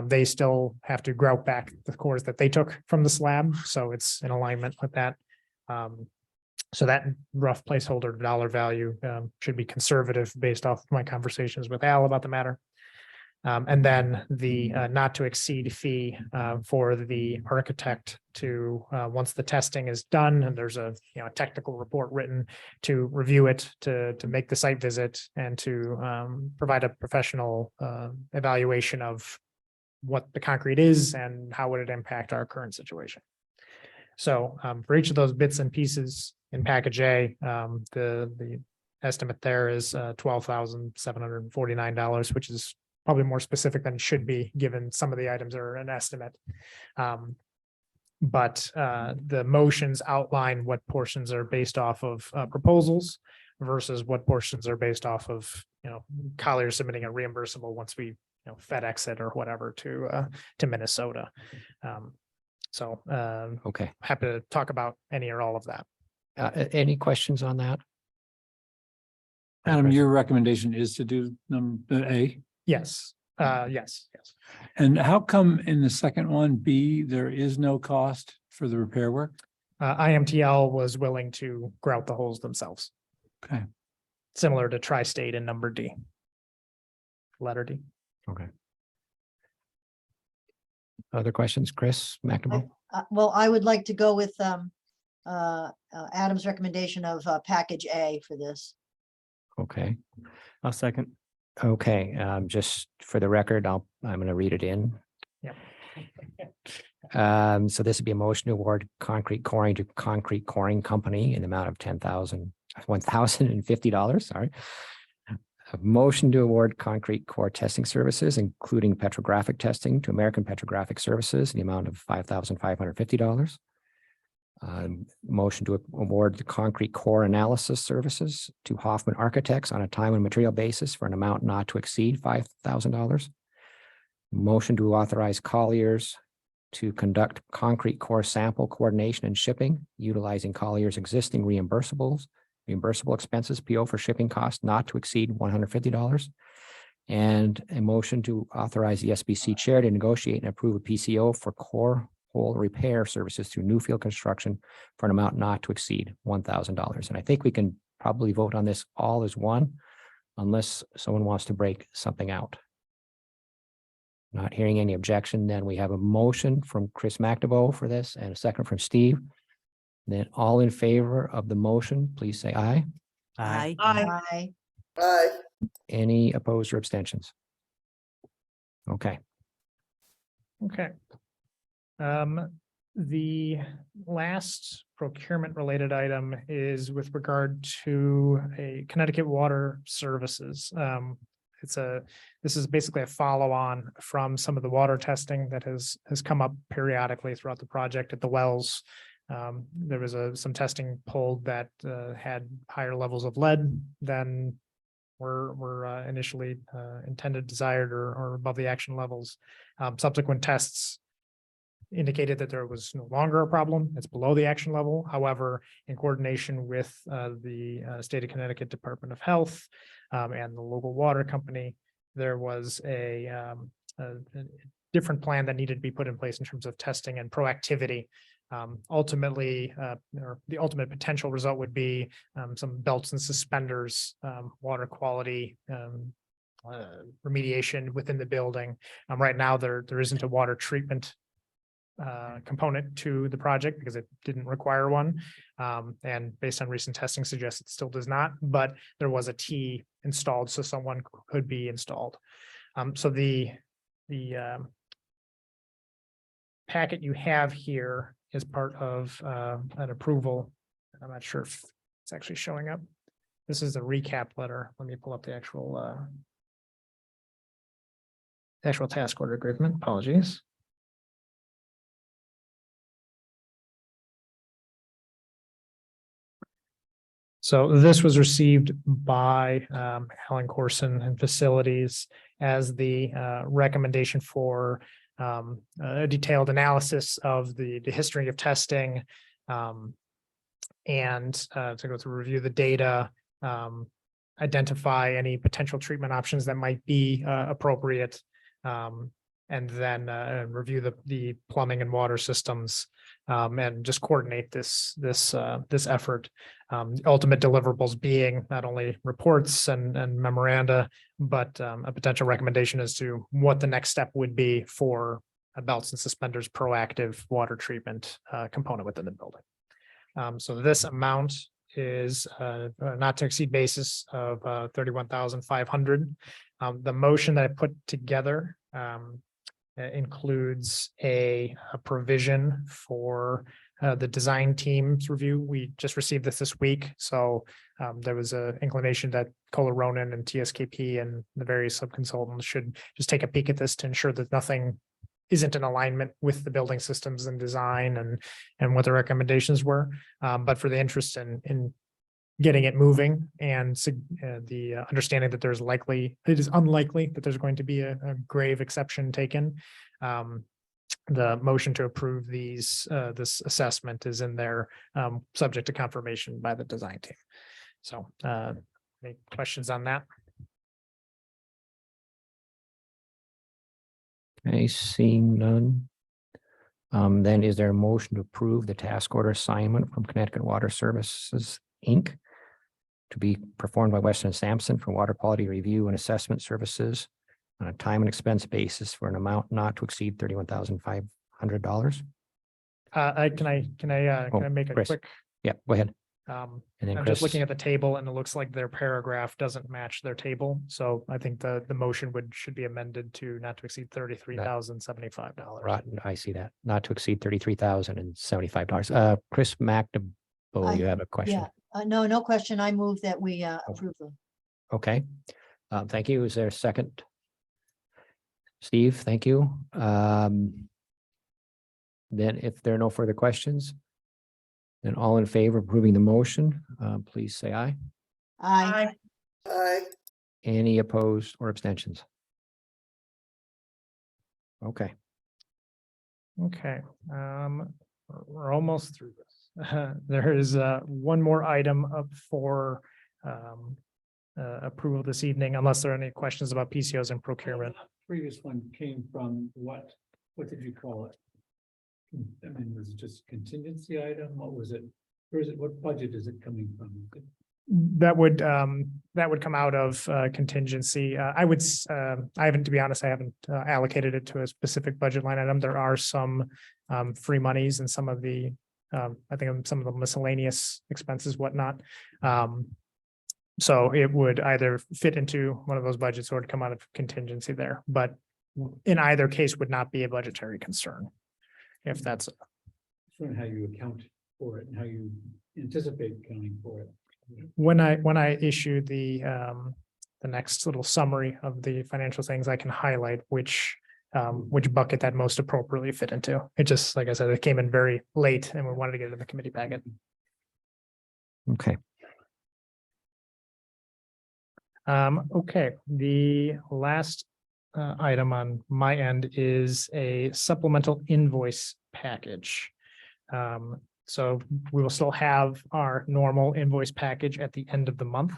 They still have to grout back the cores that they took from the slab, so it's in alignment with that. So that rough placeholder dollar value should be conservative based off my conversations with Al about the matter. And then the not to exceed fee for the architect to, once the testing is done and there's a, a technical report written, to review it, to make the site visit and to provide a professional evaluation of what the concrete is and how would it impact our current situation. So for each of those bits and pieces in package A, the estimate there is $12,749, which is probably more specific than it should be, given some of the items are an estimate. But the motions outline what portions are based off of proposals versus what portions are based off of, Collier submitting a reimbursable once we, FedEx it or whatever to Minnesota. Okay. Happy to talk about any or all of that. Any questions on that? Adam, your recommendation is to do number A? Yes, yes. And how come in the second one, B, there is no cost for the repair work? IMTL was willing to grout the holes themselves. Okay. Similar to Tri-State in number D. Letter D. Okay. Other questions, Chris McNamara? Well, I would like to go with Adam's recommendation of package A for this. Okay. I'll second. Okay, just for the record, I'm going to read it in. Yep. So this would be a motion to award concrete coring to Concrete Coring Company in the amount of $1,050, sorry. A motion to award concrete core testing services, including petrographic testing, to American Petrographic Services in the amount of $5,550. Motion to award the concrete core analysis services to Hoffman Architects on a time and material basis for an amount not to exceed $5,000. Motion to authorize Colliers to conduct concrete core sample coordination and shipping, utilizing Colliers' existing reimbursable expenses, PO for shipping costs not to exceed $150. And a motion to authorize the SBC chair to negotiate and approve a PCO for core hole repair services through Newfield Construction for an amount not to exceed $1,000. And I think we can probably vote on this all as one, unless someone wants to break something out. Not hearing any objection, then we have a motion from Chris McNamara for this and a second from Steve. Then all in favor of the motion, please say aye. Aye. Aye. Aye. Any opposed or abstentions? Okay. Okay. The last procurement related item is with regard to a Connecticut Water Services. This is basically a follow-on from some of the water testing that has come up periodically throughout the project at the wells. There was some testing pulled that had higher levels of lead than were initially intended, desired, or above the action levels. Subsequent tests indicated that there was no longer a problem. It's below the action level. However, in coordination with the state of Connecticut Department of Health and the local water company, there was a different plan that needed to be put in place in terms of testing and proactivity. Ultimately, or the ultimate potential result would be some belts and suspenders, water quality remediation within the building. Right now, there isn't a water treatment component to the project because it didn't require one. And based on recent testing suggests it still does not, but there was a T installed, so someone could be installed. So the packet you have here is part of an approval. I'm not sure if it's actually showing up. This is the recap letter. Let me pull up the actual task order agreement. Apologies. So this was received by Alan Corson and Facilities as the recommendation for a detailed analysis of the history of testing and to go through review the data identify any potential treatment options that might be appropriate. And then review the plumbing and water systems, and just coordinate this effort. Ultimate deliverables being not only reports and memoranda, but a potential recommendation as to what the next step would be for a belts and suspenders proactive water treatment component within the building. So this amount is a not to exceed basis of 31,500. The motion that I put together includes a provision for the design team's review. We just received this week, so there was a inclination that Kohler Ronan and TSKP and the various subconsultants should just take a peek at this to ensure that nothing isn't in alignment with the building systems and design and what the recommendations were. But for the interest in getting it moving and the understanding that it is unlikely that there's going to be a grave exception taken. The motion to approve this assessment is in there, subject to confirmation by the design team. So any questions on that? Okay, seeing none. Then is there a motion to approve the task order assignment from Connecticut Water Services, Inc. to be performed by Weston and Sampson for water quality review and assessment services on a time and expense basis for an amount not to exceed $31,500? Can I make a Chris. quick? Yeah, go ahead. Um, And then I'm Chris. just looking at the table and it looks like their paragraph doesn't match their table. So I think the motion should be amended to not to exceed $33,075. Rotten, I see that. Not to exceed $33,075. Chris McNabo, you have a question? Yeah, no question. I move that we approve them. Okay. Thank you. Is there a second? Steve, thank you. Then if there are no further questions, then all in favor of approving the motion, please say aye. Aye. Aye. Any opposed or abstentions? Okay. Okay, we're almost through this. There is one more item up for approval this evening, unless there are any questions about PCOs and procurement. Previous one came from what did you call it? I mean, was it just contingency item? What was it? Or is it, what budget is it coming from? That would come out of contingency. I haven't, to be honest, I haven't allocated it to a specific budget line item. There are some free monies and some of the, I think some of the miscellaneous expenses, whatnot. So it would either fit into one of those budgets or to come out of contingency there, but in either case would not be a budgetary concern. If that's, Showing how you account for it and how you anticipate accounting for it. when I issue the next little summary of the financial things, I can highlight which bucket that most appropriately fit into. It just, like I said, it came in very late and we wanted to get it in the committee packet. Okay. Okay, the last item on my end is a supplemental invoice package. So we will still have our normal invoice package at the end of the month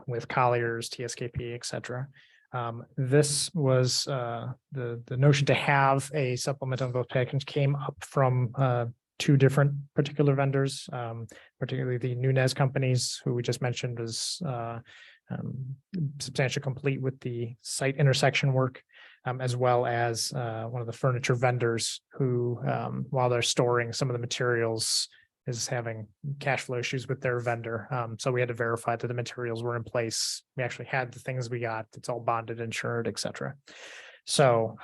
with Colliers, TSKP, et cetera. This was the notion to have a supplemental invoice package came up from two different particular vendors, particularly the Nunez companies, who we just mentioned was substantially complete with the site intersection work, as well as one of the furniture vendors who, while they're storing some of the materials, is having cash flow issues with their vendor. So we had to verify that the materials were in place. We actually had the things we got. It's all bonded, insured, et cetera. So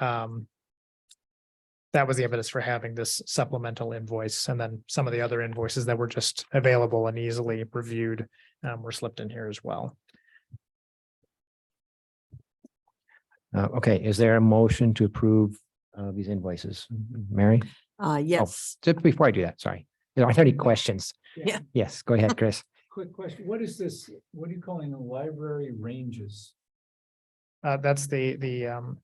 that was the impetus for having this supplemental invoice. And then some of the other invoices that were just available and easily reviewed were slipped in here as well. Okay, is there a motion to approve these invoices? Mary? Yes. Just before I do that, sorry. Are there any questions? Yeah. Yes, go ahead, Chris. Quick question, what is this, what are you calling the library ranges? That's the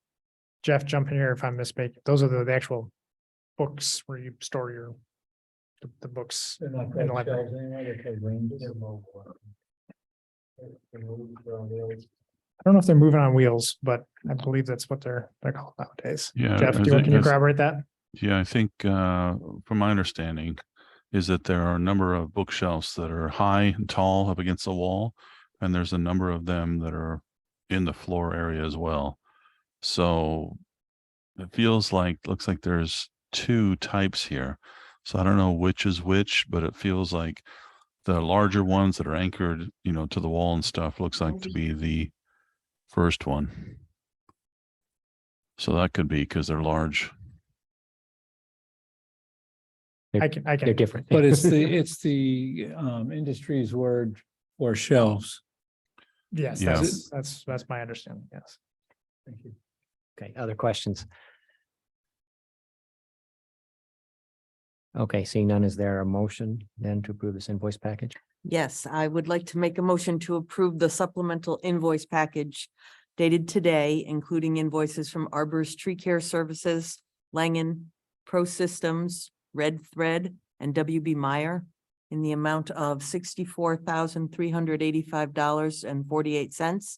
Jeff, jump in here if I'm mistaken. Those are the actual books where you store the books. They're not in the called library. shelves anymore, they're called ranges. I don't know if they're moving on wheels, but I believe that's what they're called nowadays. Yeah, Jeff, I can you think- corroborate that? Yeah, I think, from my understanding, is that there are a number of bookshelves that are high and tall up against the wall, and there's a number of them that are in the floor area as well. So it looks like there's two types here. So I don't know which is which, but it feels like the larger ones that are anchored, to the wall and stuff looks like to be the first one. So that could be because they're large. They're They're different. But it's the industry's word for shelves. Yes, Yeah. that's my understanding, yes. Thank you. Okay, other questions? Okay, seeing none, is there a motion then to approve this invoice package? Yes, I would like to make a motion to approve the supplemental invoice package dated today, including invoices from Arbor's Tree Care Services, Langen, Pro Systems, Red Thread, and WB Meyer in the amount of $64,385.48,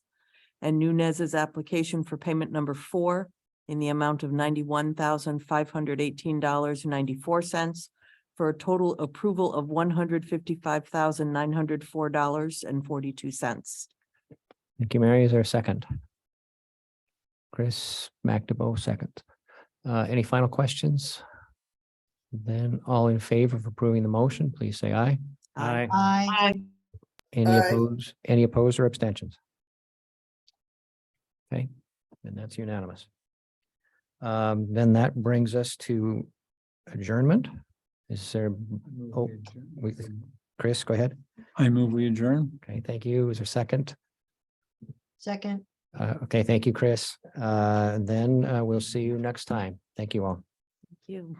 and Nunez's application for payment number 4 in the amount of $91,518.94 for a total approval of $155,904.42. Thank you, Mary. Is there a second? Chris McDevoe, second. Any final questions? Then all in favor of approving the motion, please say aye. Aye. I, Any Aye. opposed, any opposed or abstentions? Okay, and that's unanimous. Then that brings us to adjournment. Is there, oh, Chris, go ahead. I move we adjourn. Okay, thank you. Is there a second? second. Okay, thank you, Chris. Then we'll see you next time. Thank you all. Thank you.